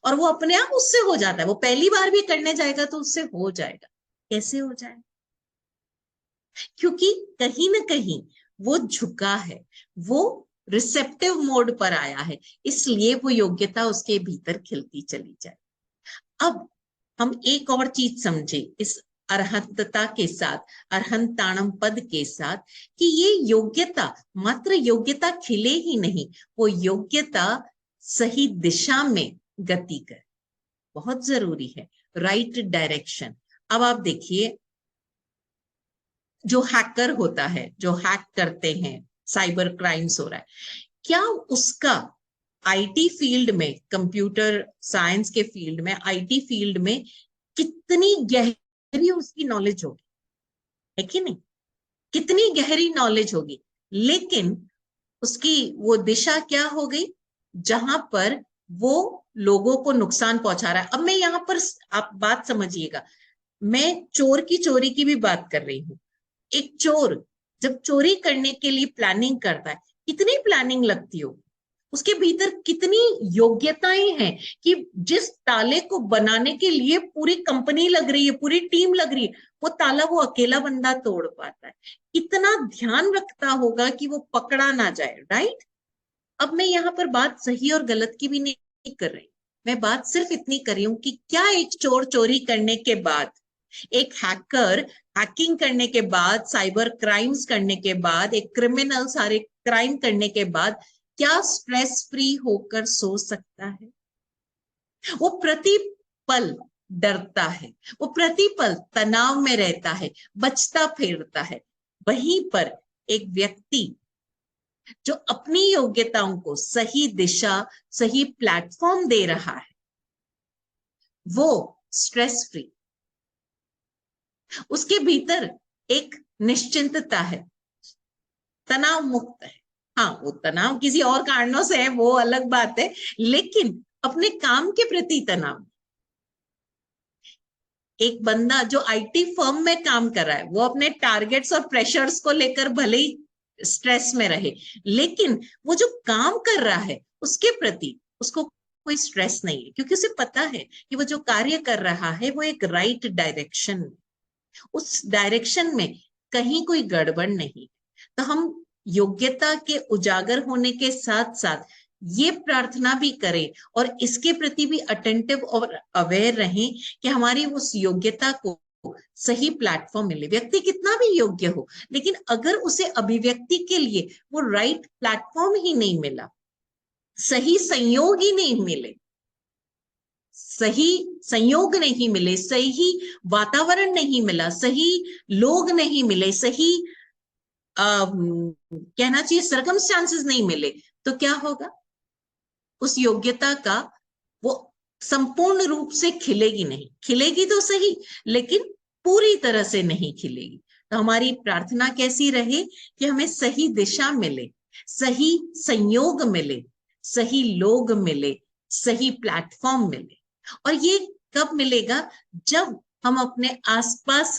और वो अपने आप उससे हो जाता है। वो पहली बार भी करने जाएगा तो उससे हो जाएगा। कैसे हो जाएगा? क्योंकि कहीं ना कहीं वो झुका है, वो रिसेप्टिव मोड पर आया है, इसलिए वो योग्यता उसके भीतर खिलती चली जाए। अब हम एक और चीज समझे इस अर्हंतता के साथ, अर्हंताणम पद के साथ, कि ये योग्यता मात्र योग्यता खिले ही नहीं, वो योग्यता सही दिशा में गति करे। बहुत जरूरी है राइट डायरेक्शन। अब आप देखिए, जो हैकर होता है, जो हैक करते हैं, साइबर क्राइम्स हो रहा है, क्या उसका आईटी फील्ड में, कंप्यूटर साइंस के फील्ड में, आईटी फील्ड में कितनी गहरी उसकी नॉलेज होगी, है कि नहीं? कितनी गहरी नॉलेज होगी, लेकिन उसकी वो दिशा क्या हो गई जहां पर वो लोगों को नुकसान पहुंचा रहा है। अब मैं यहां पर, आप बात समझिएगा, मैं चोर की चोरी की भी बात कर रही हूं। एक चोर जब चोरी करने के लिए प्लानिंग करता है, कितनी प्लानिंग लगती हो, उसके भीतर कितनी योग्यताएं हैं कि जिस ताले को बनाने के लिए पूरी कंपनी लग रही है, पूरी टीम लग रही है, वो ताला वो अकेला बंदा तोड़ पाता है। कितना ध्यान रखता होगा कि वो पकड़ा ना जाए, राइट? अब मैं यहाँ पर बात सही और गलत की भी नहीं कर रही, मैं बात सिर्फ इतनी कर रही हूं कि क्या एक चोर चोरी करने के बाद, एक हैकर हैकिंग करने के बाद, साइबर क्राइम्स करने के बाद, एक क्रिमिनल सारे क्राइम करने के बाद क्या स्ट्रेस फ्री होकर सो सकता है? वो प्रतिपल डरता है, वो प्रतिपल तनाव में रहता है, बचता फिरता है। वहीं पर एक व्यक्ति जो अपनी योग्यताओं को सही दिशा, सही प्लेटफॉर्म दे रहा है, वो स्ट्रेस फ्री, उसके भीतर एक निश्चिंतता है, तनाव मुक्त है। हाँ, वो तनाव किसी और कारणों से है, वो अलग बात है, लेकिन अपने काम के प्रति तनाव। एक बंदा जो आईटी फर्म में काम कर रहा है, वो अपने टारगेट्स और प्रेशर्स को लेकर भले ही स्ट्रेस में रहे, लेकिन वो जो काम कर रहा है उसके प्रति उसको कोई स्ट्रेस नहीं है, क्योंकि उसे पता है कि वो जो कार्य कर रहा है वो एक राइट डायरेक्शन में, उस डायरेक्शन में कहीं कोई गड़बड़ नहीं। तो हम योग्यता के उजागर होने के साथ साथ ये प्रार्थना भी करें और इसके प्रति भी अटेंटिव और अवेयर रहें कि हमारी उस योग्यता को सही प्लेटफॉर्म मिले। व्यक्ति कितना भी योग्य हो, लेकिन अगर उसे अभिव्यक्ति के लिए वो राइट प्लेटफॉर्म ही नहीं मिला, सही संयोग ही नहीं मिले, सही संयोग नहीं मिले, सही वातावरण नहीं मिला, सही लोग नहीं मिले, सही कहना चाहिए सर्कमस्टांसेस नहीं मिले, तो क्या होगा? उस योग्यता का वो संपूर्ण रूप से खिलेगी नहीं। खिलेगी तो सही, लेकिन पूरी तरह से नहीं खिलेगी। तो हमारी प्रार्थना कैसी रहे कि हमें सही दिशा मिले, सही संयोग मिले, सही लोग मिले, सही प्लेटफॉर्म मिले। और ये कब मिलेगा? जब हम अपने आसपास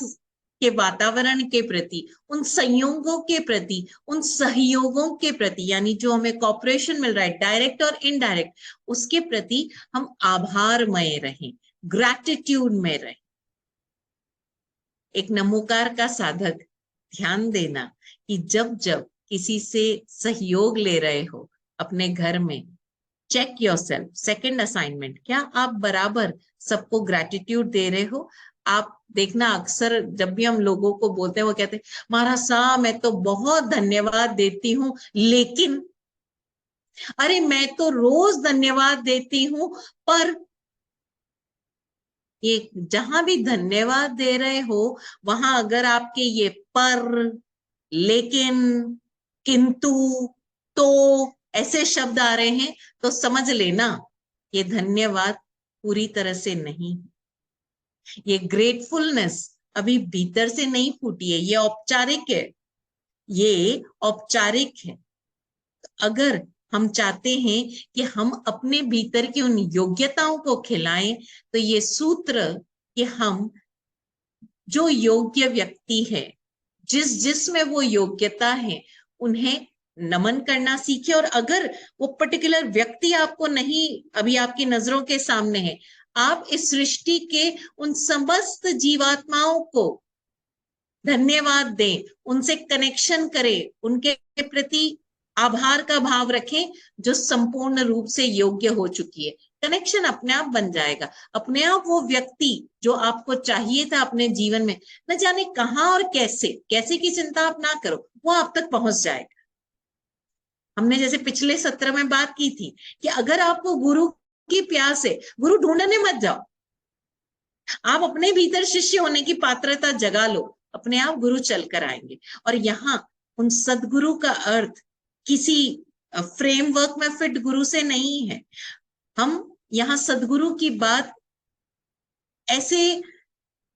के वातावरण के प्रति, उन संयोगों के प्रति, उन सहयोगों के प्रति, यानी जो हमें कॉपरेशन मिल रहा है डायरेक्ट और इनडायरेक्ट, उसके प्रति हम आभारमय रहें, ग्रैटिट्यूड में रहें। एक नमोकार का साधक ध्यान देना कि जब जब किसी से सहयोग ले रहे हो अपने घर में, चेक योरसेल्फ। सेकंड असाइनमेंट, क्या आप बराबर सबको ग्रेटिट्यूड दे रहे हो? आप देखना, अक्सर जब भी हम लोगों को बोलते हैं वो कहते हैं महाराज साहब मैं तो बहुत धन्यवाद देती हूँ, लेकिन अरे मैं तो रोज धन्यवाद देती हूँ, पर ये जहां भी धन्यवाद दे रहे हो वहां अगर आपके ये पर, लेकिन, किंतु, तो ऐसे शब्द आ रहे हैं तो समझ लेना ये धन्यवाद पूरी तरह से नहीं, ये ग्रेटफुलनेस अभी भीतर से नहीं फूटी है, ये औपचारिक है, ये औपचारिक है। अगर हम चाहते हैं कि हम अपने भीतर की उन योग्यताओं को खिलाएं तो ये सूत्र कि हम जो योग्य व्यक्ति है, जिसमें वो योग्यता है, उन्हें नमन करना सीखे। और अगर वो पर्टिकुलर व्यक्ति आपको नहीं अभी आपकी नजरों के सामने है, आप इस सृष्टि के उन समस्त जीवात्माओं को धन्यवाद दें, उनसे कनेक्शन करें, उनके प्रति आभार का भाव रखें जो संपूर्ण रूप से योग्य हो चुकी है। कनेक्शन अपने आप बन जाएगा, अपने आप वो व्यक्ति जो आपको चाहिए था अपने जीवन में, न जाने कहां और कैसे कैसे की चिंता आप ना करो, वो आप तक पहुंच जाएगा। हमने जैसे पिछले सत्र में बात की थी कि अगर आपको गुरु की प्यास है, गुरु ढूंढने मत जाओ, आप अपने भीतर शिष्य होने की पात्रता जगा लो, अपने आप गुरु चलकर आएंगे। और यहाँ उन सदगुरु का अर्थ किसी फ्रेमवर्क में फिट गुरु से नहीं है। हम यहाँ सदगुरु की बात ऐसे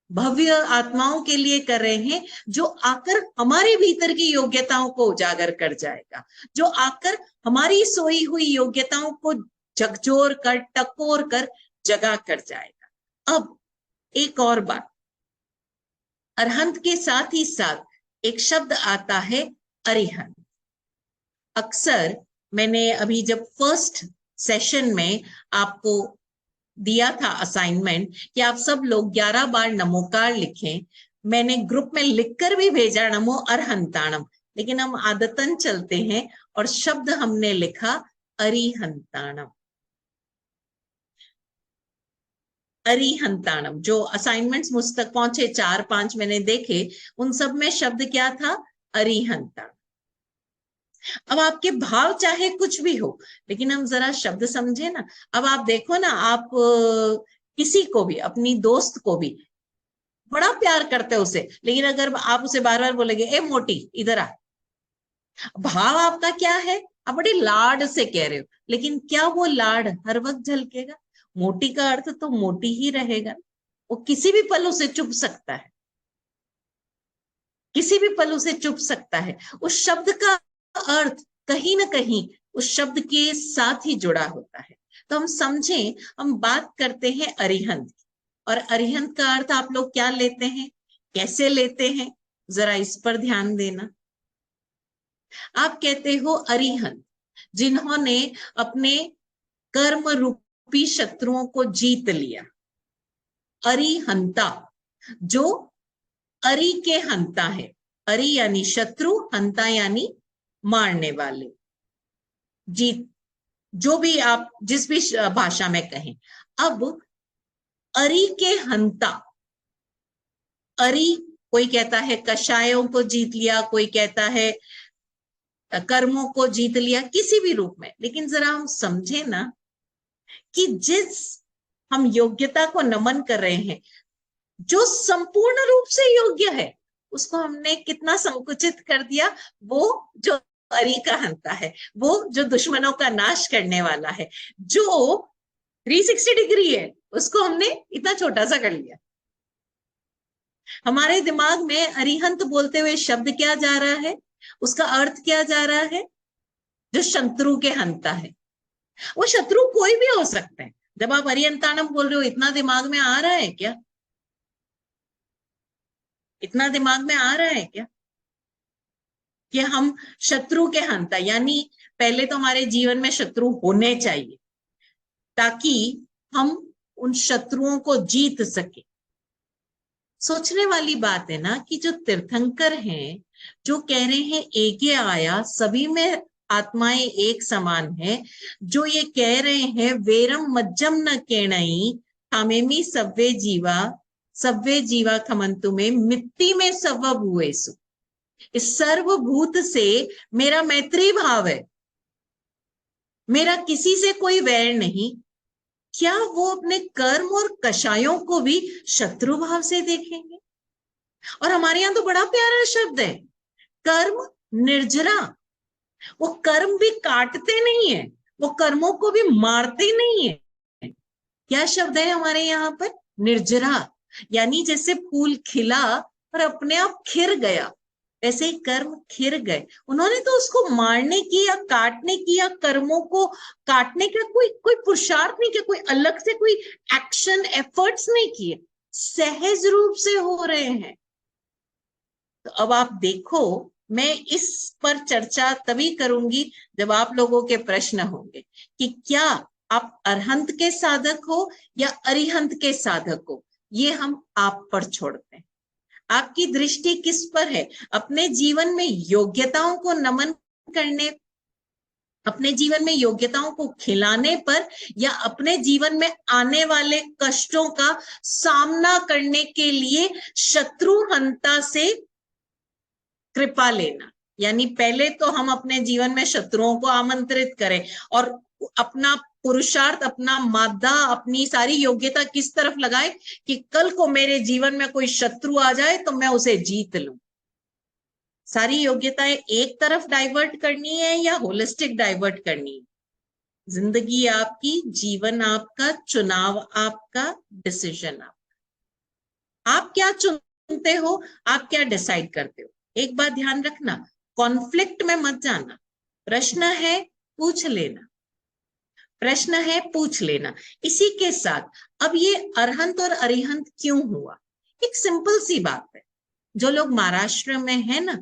भव्य आत्माओं के लिए कर रहे हैं जो आकर हमारे भीतर की योग्यताओं को उजागर कर जाएगा, जो आकर हमारी सोई हुई योग्यताओं को झकझोर कर टकोर कर जगा कर जाएगा। अब एक और बात, अरहंत के साथ ही साथ एक शब्द आता है अरिहंत। अक्सर मैंने अभी जब फर्स्ट सेशन में आपको दिया था असाइनमेंट कि आप सब लोग 11 बार नमोकार लिखें, मैंने ग्रुप में लिखकर भी भेजा नमो अरहंताणम, लेकिन हम आदतन चलते हैं और शब्द हमने लिखा अरिहंताणम। अरिहंताणम जो असाइनमेंट्स मुझ तक पहुंचे 4-5 मैंने देखे, उन सब में शब्द क्या था? अरिहंताणम। अब आपके भाव चाहे कुछ भी हो, लेकिन हम जरा शब्द समझे ना। अब आप देखो ना, आप किसी को भी, अपनी दोस्त को भी बड़ा प्यार करते हो उसे, लेकिन अगर आप उसे बार बार बोलेंगे ए मोटी इधर आ, भाव आपका क्या है? आप बड़े लाड से कह रहे हो, लेकिन क्या वो लाड हर वक्त झलकेगा? मोटी का अर्थ तो मोटी ही रहेगा, वो किसी भी पल उसे चुभ सकता है, किसी भी पल उसे चुभ सकता है। उस शब्द का अर्थ कहीं ना कहीं उस शब्द के साथ ही जुड़ा होता है। तो हम समझें, हम बात करते हैं अरिहंत, और अरिहंत का अर्थ आप लोग क्या लेते हैं, कैसे लेते हैं, जरा इस पर ध्यान देना। आप कहते हो अरिहंत जिन्होंने अपने कर्म रूपी शत्रुओं को जीत लिया। अरिहंता जो अरि के हंता है, अरि यानी शत्रु, हंता यानी मारने वाले, जीत, जो भी आप जिस भी भाषा में कहें। अब अरि के हंता, अरि कोई कहता है कषायों को जीत लिया, कोई कहता है कर्मों को जीत लिया, किसी भी रूप में, लेकिन जरा हम समझे ना कि जिस हम योग्यता को नमन कर रहे हैं, जो संपूर्ण रूप से योग्य है, उसको हमने कितना संकुचित कर दिया। वो जो अरि का हंता है, वो जो दुश्मनों का नाश करने वाला है, जो 360 डिग्री है, उसको हमने इतना छोटा सा कर लिया। हमारे दिमाग में अरिहंत बोलते हुए शब्द क्या जा रहा है, उसका अर्थ क्या जा रहा है? जो शत्रु के हंता है। वो शत्रु कोई भी हो सकता है। जब आप अरिहंताणम बोल रहे हो, इतना दिमाग में आ रहा है क्या? इतना दिमाग में आ रहा है क्या कि हम शत्रु के हंता, यानी पहले तो हमारे जीवन में शत्रु होने चाहिए ताकि हम उन शत्रुओं को जीत सके। सोचने वाली बात है ना कि जो तीर्थंकर हैं, जो कह रहे हैं एके आया सभी में आत्माएं एक समान है, जो ये कह रहे हैं वेरम मज्जम न केणई थामेमी सव्वे जीवा खमंतु में मिट्टी में सर्वभूवेषु। इस सर्वभूत से मेरा मैत्री भाव है, मेरा किसी से कोई वैर नहीं। क्या वो अपने कर्म और कषायों को भी शत्रु भाव से देखेंगे? और हमारे यहां तो बड़ा प्यारा शब्द है, कर्म निर्जरा। वो कर्म भी काटते नहीं है, वो कर्मों को भी मारते नहीं है। क्या शब्द है हमारे यहाँ पर? निर्जरा। यानी जैसे फूल खिला और अपने आप खिर गया, ऐसे ही कर्म खिर गए। उन्होंने तो उसको मारने की या काटने की या कर्मों को काटने का कोई पुरुषार्थ नहीं किया, कोई अलग से कोई एक्शन एफर्ट्स नहीं किए, सहज रूप से हो रहे हैं। तो अब आप देखो, मैं इस पर चर्चा तभी करूंगी जब आप लोगों के प्रश्न होंगे कि क्या आप अरहंत के साधक हो या अरिहंत के साधक हो। ये हम आप पर छोड़ते हैं। आपकी दृष्टि किस पर है? अपने जीवन में योग्यताओं को नमन करने, अपने जीवन में योग्यताओं को खिलाने पर, या अपने जीवन में आने वाले कष्टों का सामना करने के लिए शत्रुहंता से कृपा लेना। यानी पहले तो हम अपने जीवन में शत्रुओं को आमंत्रित करें और अपना पुरुषार्थ, अपना मादा, अपनी सारी योग्यता किस तरफ लगाए कि कल को मेरे जीवन में कोई शत्रु आ जाए तो मैं उसे जीत लूं। सारी योग्यताएं एक तरफ डाइवर्ट करनी है या होलिस्टिक डाइवर्ट करनी है? जिंदगी आपकी, जीवन आपका, चुनाव आपका, डिसीजन आपका। आप क्या चुनते हो, आप क्या डिसाइड करते हो? एक बात ध्यान रखना, कॉन्फ्लिक्ट में मत जाना। प्रश्न है पूछ लेना, प्रश्न है पूछ लेना। इसी के साथ अब ये अरहंत और अरिहंत क्यों हुआ? एक सिंपल सी बात है। जो लोग महाराष्ट्र में है ना,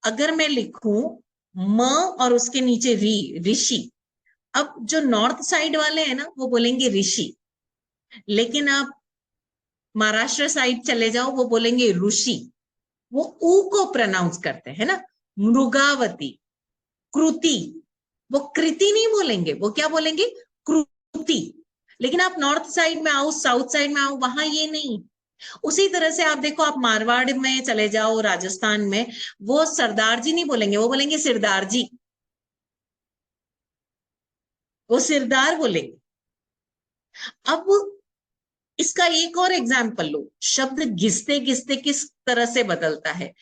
अगर मैं लिखूं म और उसके नीचे री, ऋषि, अब जो नॉर्थ साइड वाले हैं ना वो बोलेंगे ऋषि, लेकिन आप महाराष्ट्र साइड चले जाओ वो बोलेंगे ऋषि। वो ऊ को प्रोनाउंस करते हैं ना, मृगावती, कृति। वो कृति नहीं बोलेंगे, वो क्या बोलेंगे? कृति। लेकिन आप नॉर्थ साइड में आओ, साउथ साइड में आओ, वहां ये नहीं। उसी तरह से आप देखो, आप मारवाड़ में चले जाओ, राजस्थान में, वो सरदार जी नहीं बोलेंगे, वो बोलेंगे सिरदार जी, वो सिरदार बोलेंगे। अब इसका एक और एग्जाम्पल लो, शब्द घिसते घिसते किस तरह से बदलता है।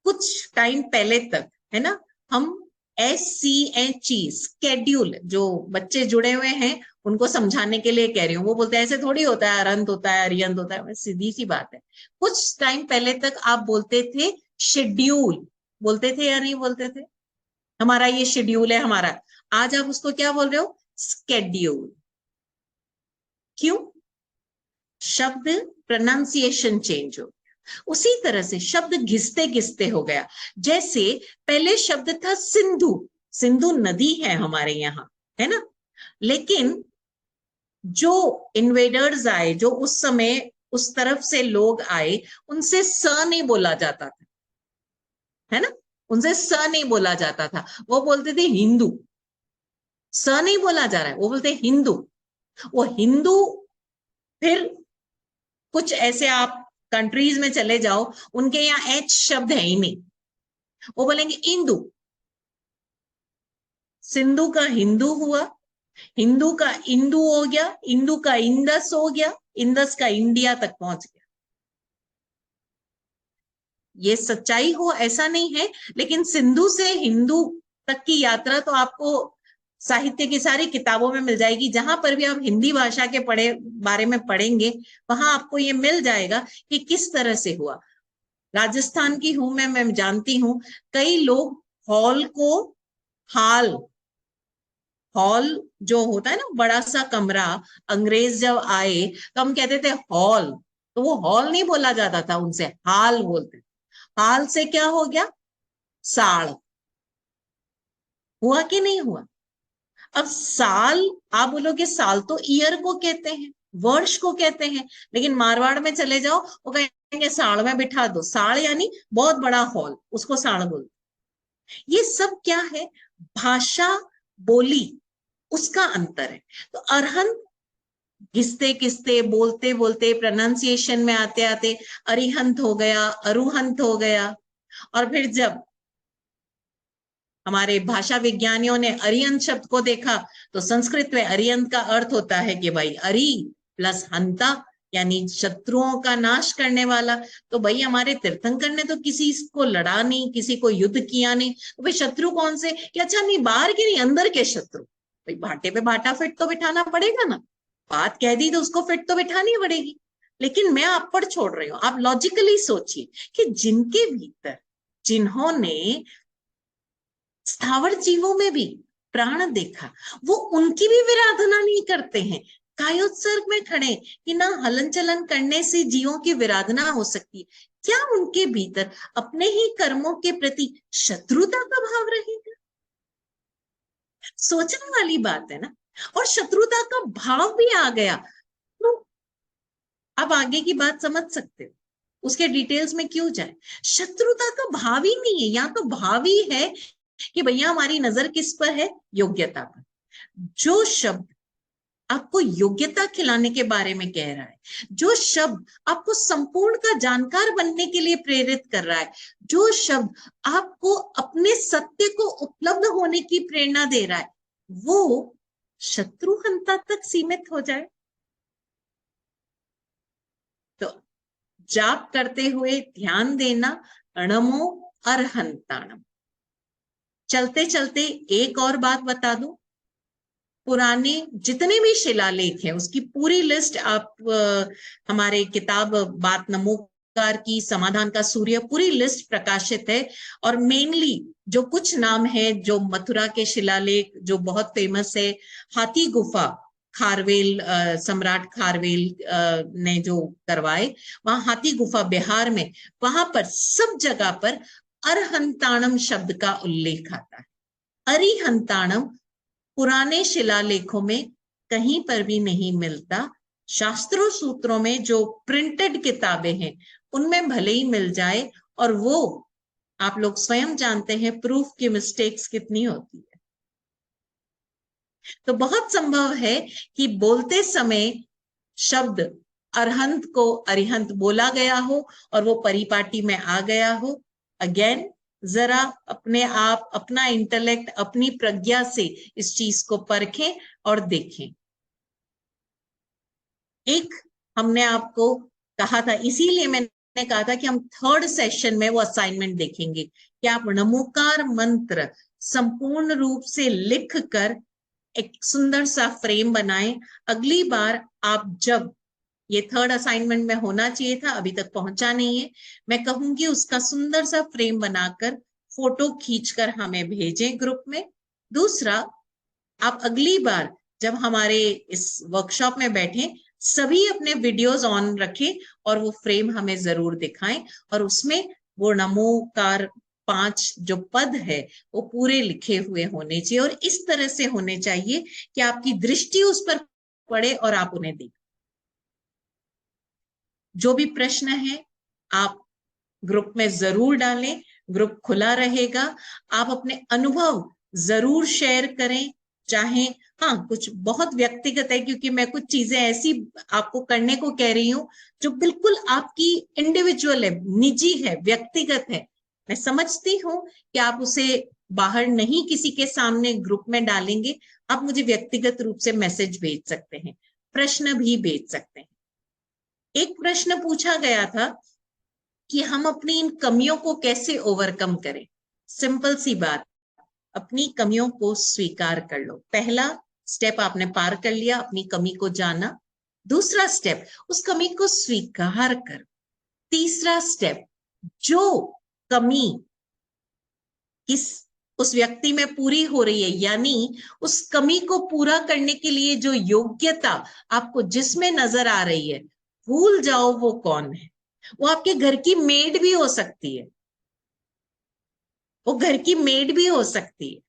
कुछ टाइम पहले तक है ना, हम SCH स्केड्यूल, जो बच्चे जुड़े हुए हैं उनको समझाने के लिए कह रही हूँ, वो बोलते हैं ऐसे थोड़ी होता है, अरंत होता है, अरियंत होता है। सीधी सी बात है। कुछ टाइम पहले तक आप बोलते थे शेड्यूल, बोलते थे या नहीं बोलते थे? हमारा ये शेड्यूल है हमारा। आज आप उसको क्या बोल रहे हो? स्केड्यूल। क्यों? शब्द प्रोनाउंसिएशन चेंज हो। उसी तरह से शब्द घिसते घिसते हो गया। जैसे पहले शब्द था सिंधु, सिंधु नदी है हमारे यहाँ, है ना, लेकिन जो इन्वेडर्स आए, जो उस समय उस तरफ से लोग आए, उनसे स नहीं बोला जाता था, है ना, उनसे स नहीं बोला जाता था। वो बोलते थे हिंदू, स नहीं बोला जा रहा है, वो बोलते हिंदू। वो हिंदू, फिर कुछ ऐसे आप कंट्रीज में चले जाओ, उनके यहाँ एच शब्द है ही नहीं, वो बोलेंगे इंदु। सिंधु का हिंदू हुआ, हिंदू का इंदु हो गया, इंदु का इंदस हो गया, इंदस का इंडिया तक पहुंच गया। ये सच्चाई हो ऐसा नहीं है, लेकिन सिंधु से हिंदू तक की यात्रा तो आपको साहित्य की सारी किताबों में मिल जाएगी। जहां पर भी आप हिंदी भाषा के बारे में पढ़ेंगे, वहां आपको ये मिल जाएगा कि किस तरह से हुआ। राजस्थान की हूं मैं जानती हूं, कई लोग हॉल को हाल, हॉल जो होता है ना बड़ा सा कमरा, अंग्रेज जब आए तो हम कहते थे हॉल, तो वो हॉल नहीं बोला जाता था, उनसे हाल बोलते। हाल से क्या हो गया? साल। हुआ कि नहीं हुआ? अब साल, आप बोलोगे साल तो ईयर को कहते हैं, वर्ष को कहते हैं, लेकिन मारवाड़ में चले जाओ वो कहेंगे साल में बिठा दो। साल यानी बहुत बड़ा हॉल, उसको साल बोलते। ये सब क्या है? भाषा, बोली, उसका अंतर है। तो अरहंत घिसते घिसते, बोलते बोलते, प्रोनाउंसिएशन में आते आते अरिहंत हो गया, अरुहंत हो गया। और फिर जब हमारे भाषा विज्ञानियों ने अरिहंत शब्द को देखा तो संस्कृत में अरिहंत का अर्थ होता है कि भाई अरि प्लस हंता, यानी शत्रुओं का नाश करने वाला। तो भाई हमारे तीर्थंकर ने तो किसी को लड़ा नहीं, किसी को युद्ध किया नहीं, तो भाई शत्रु कौन से? कि अच्छा नहीं, बाहर के नहीं, अंदर के शत्रु। भाई भाटे पे भाटा फिट तो बिठाना पड़ेगा ना, बात कह दी तो उसको फिट तो बिठानी पड़ेगी। लेकिन मैं आप पर छोड़ रही हूं, आप लॉजिकली सोचिए कि जिनके भीतर, जिन्होंने स्थावर जीवों में भी प्राण देखा, वो उनकी भी विराधना नहीं करते हैं। कायोत्सर्ग में खड़े कि ना हलन चलन करने से जीवों की विराधना हो सकती है, क्या उनके भीतर अपने ही कर्मों के प्रति शत्रुता का भाव रहेगा? सोचने वाली बात है ना। और शत्रुता का भाव भी आ गया तो अब आगे की बात समझ सकते हो, उसके डिटेल्स में क्यों जाए। शत्रुता का भाव ही नहीं है, या तो भाव ही है कि भैया हमारी नजर किस पर है? योग्यता पर। जो शब्द आपको योग्यता खिलाने के बारे में कह रहा है, जो शब्द आपको संपूर्ण का जानकार बनने के लिए प्रेरित कर रहा है, जो शब्द आपको अपने सत्य को उपलब्ध होने की प्रेरणा दे रहा है, वो शत्रुहंता तक सीमित हो जाए तो जाप करते हुए ध्यान देना, अणमो अरहंताणम। चलते चलते एक और बात बता दूं, पुराने जितने भी शिलालेख हैं उसकी पूरी लिस्ट आप हमारे किताब बात नमोकार की, समाधान का सूर्य, पूरी लिस्ट प्रकाशित है। और मेनली जो कुछ नाम है, जो मथुरा के शिलालेख जो बहुत फेमस है, हाथी गुफा, खारवेल, सम्राट खारवेल ने जो करवाए, वहां हाथी गुफा बिहार में, वहां पर सब जगह पर अरहंताणम शब्द का उल्लेख आता है। अरिहंताणम पुराने शिलालेखों में कहीं पर भी नहीं मिलता। शास्त्रों सूत्रों में जो प्रिंटेड किताबें हैं उनमें भले ही मिल जाए, और वो आप लोग स्वयं जानते हैं प्रूफ की मिस्टेक्स कितनी होती है। तो बहुत संभव है कि बोलते समय शब्द अरहंत को अरिहंत बोला गया हो और वो परिपाटी में आ गया हो। अगेन जरा अपने आप, अपना इंटेलेक्ट, अपनी प्रज्ञा से इस चीज को परखें और देखें। एक हमने आपको कहा था, इसीलिए मैंने कहा था कि हम थर्ड सेशन में वो असाइनमेंट देखेंगे कि आप नमोकार मंत्र संपूर्ण रूप से लिख कर एक सुंदर सा फ्रेम बनाएं। अगली बार आप जब, ये थर्ड असाइनमेंट में होना चाहिए था, अभी तक पहुंचा नहीं है, मैं कहूंगी उसका सुंदर सा फ्रेम बनाकर फोटो खींचकर हमें भेजें ग्रुप में। दूसरा, आप अगली बार जब हमारे इस वर्कशॉप में बैठें, सभी अपने वीडियोस ऑन रखें और वो फ्रेम हमें जरूर दिखाएं, और उसमें वो नमोकार 5 जो पद है वो पूरे लिखे हुए होने चाहिए, और इस तरह से होने चाहिए कि आपकी दृष्टि उस पर पड़े और आप उन्हें देखें। जो भी प्रश्न है आप ग्रुप में जरूर डालें, ग्रुप खुला रहेगा। आप अपने अनुभव जरूर शेयर करें, चाहे, हाँ कुछ बहुत व्यक्तिगत है क्योंकि मैं कुछ चीजें ऐसी आपको करने को कह रही हूं जो बिल्कुल आपकी इंडिविजुअल है, निजी है, व्यक्तिगत है। मैं समझती हूं कि आप उसे बाहर नहीं किसी के सामने ग्रुप में डालेंगे, आप मुझे व्यक्तिगत रूप से मैसेज भेज सकते हैं, प्रश्न भी भेज सकते हैं। एक प्रश्न पूछा गया था कि हम अपनी इन कमियों को कैसे ओवरकम करें। सिंपल सी बात, अपनी कमियों को स्वीकार कर लो। पहला स्टेप आपने पार कर लिया, अपनी कमी को जाना। दूसरा स्टेप, उस कमी को स्वीकार कर। तीसरा स्टेप, जो कमी किस उस व्यक्ति में पूरी हो रही है, यानी उस कमी को पूरा करने के लिए जो योग्यता आपको जिसमें नजर आ रही है, भूल जाओ वो कौन है। वो आपके घर की मेड भी हो सकती है, वो घर की मेड भी हो सकती है।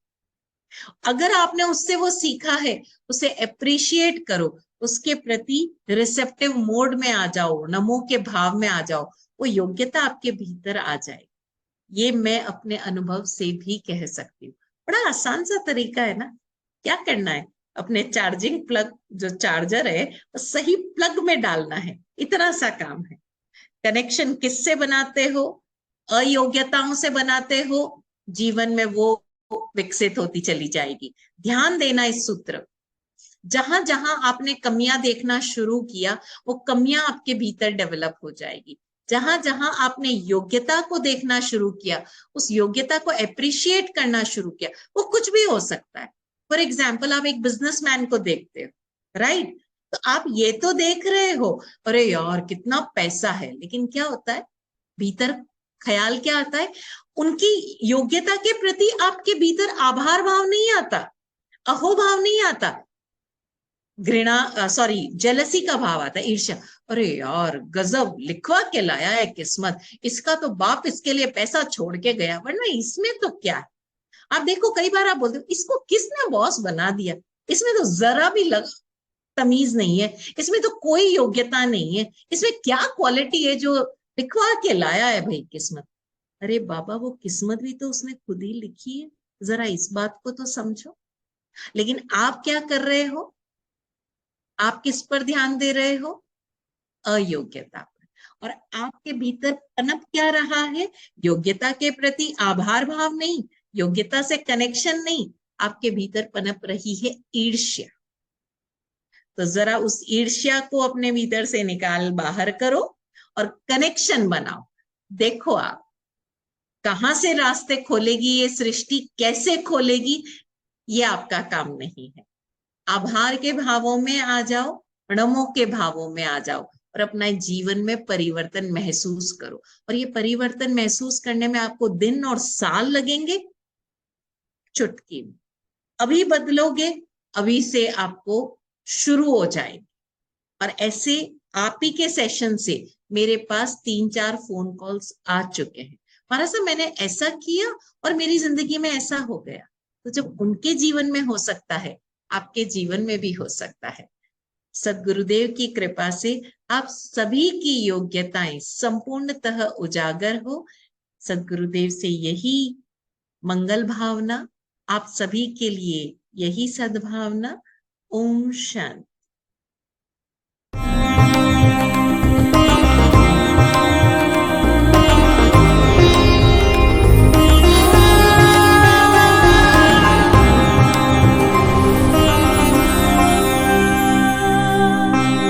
अगर आपने उससे वो सीखा है, उसे अप्रिशिएट करो, उसके प्रति रिसेप्टिव मोड में आ जाओ, नमो के भाव में आ जाओ, वो योग्यता आपके भीतर आ जाए। ये मैं अपने अनुभव से भी कह सकती हूँ। बड़ा आसान सा तरीका है ना। क्या करना है, अपने चार्जिंग प्लग जो चार्जर है वो सही प्लग में डालना है, इतना सा काम है। कनेक्शन किससे बनाते हो? अयोग्यताओं से बनाते हो, जीवन में वो विकसित होती चली जाएगी। ध्यान देना इस सूत्र, जहां जहां आपने कमियां देखना शुरू किया वो कमियां आपके भीतर डेवलप हो जाएगी। जहां जहां आपने योग्यता को देखना शुरू किया, उस योग्यता को अप्रिशिएट करना शुरू किया, वो कुछ भी हो सकता है। फॉर एग्जाम्पल, आप एक बिजनेसमैन को देखते हो, राइट? तो आप ये तो देख रहे हो, अरे यार कितना पैसा है, लेकिन क्या होता है भीतर? ख्याल क्या आता है? उनकी योग्यता के प्रति आपके भीतर आभार भाव नहीं आता, अहोभाव नहीं आता, घृणा, सॉरी, जेलसी का भाव आता है, ईर्ष्या। अरे यार गजब लिखवा के लाया है किस्मत, इसका तो बाप इसके लिए पैसा छोड़ के गया, वरना इसमें तो क्या है। आप देखो कई बार आप बोलते हो इसको किसने बॉस बना दिया, इसमें तो जरा भी तमीज नहीं है, इसमें तो कोई योग्यता नहीं है, इसमें क्या क्वालिटी है जो लिखवा के लाया है भाई किस्मत। अरे बाबा, वो किस्मत भी तो उसने खुद ही लिखी है, जरा इस बात को तो समझो। लेकिन आप क्या कर रहे हो? आप किस पर ध्यान दे रहे हो? अयोग्यता पर। और आपके भीतर पनप क्या रहा है? योग्यता के प्रति आभार भाव नहीं, योग्यता से कनेक्शन नहीं, आपके भीतर पनप रही है ईर्ष्या। तो जरा उस ईर्ष्या को अपने भीतर से निकाल बाहर करो और कनेक्शन बनाओ। देखो आप कहां से रास्ते खोलेगी ये सृष्टि, कैसे खोलेगी, ये आपका काम नहीं है। आभार के भावों में आ जाओ, प्रणमों के भावों में आ जाओ और अपना जीवन में परिवर्तन महसूस करो। और ये परिवर्तन महसूस करने में आपको दिन और साल लगेंगे, चुटकी में। अभी बदलोगे, अभी से आपको शुरू हो जाएगी। और ऐसे आप ही के सेशन से मेरे पास 3-4 फोन कॉल्स आ चुके हैं, महाराज साहब मैंने ऐसा किया और मेरी जिंदगी में ऐसा हो गया। तो जब उनके जीवन में हो सकता है, आपके जीवन में भी हो सकता है। सदगुरुदेव की कृपा से आप सभी की योग्यताएं संपूर्णतः उजागर हो। सदगुरुदेव से यही मंगल भावना, आप सभी के लिए यही सद्भावना। ओम शांति।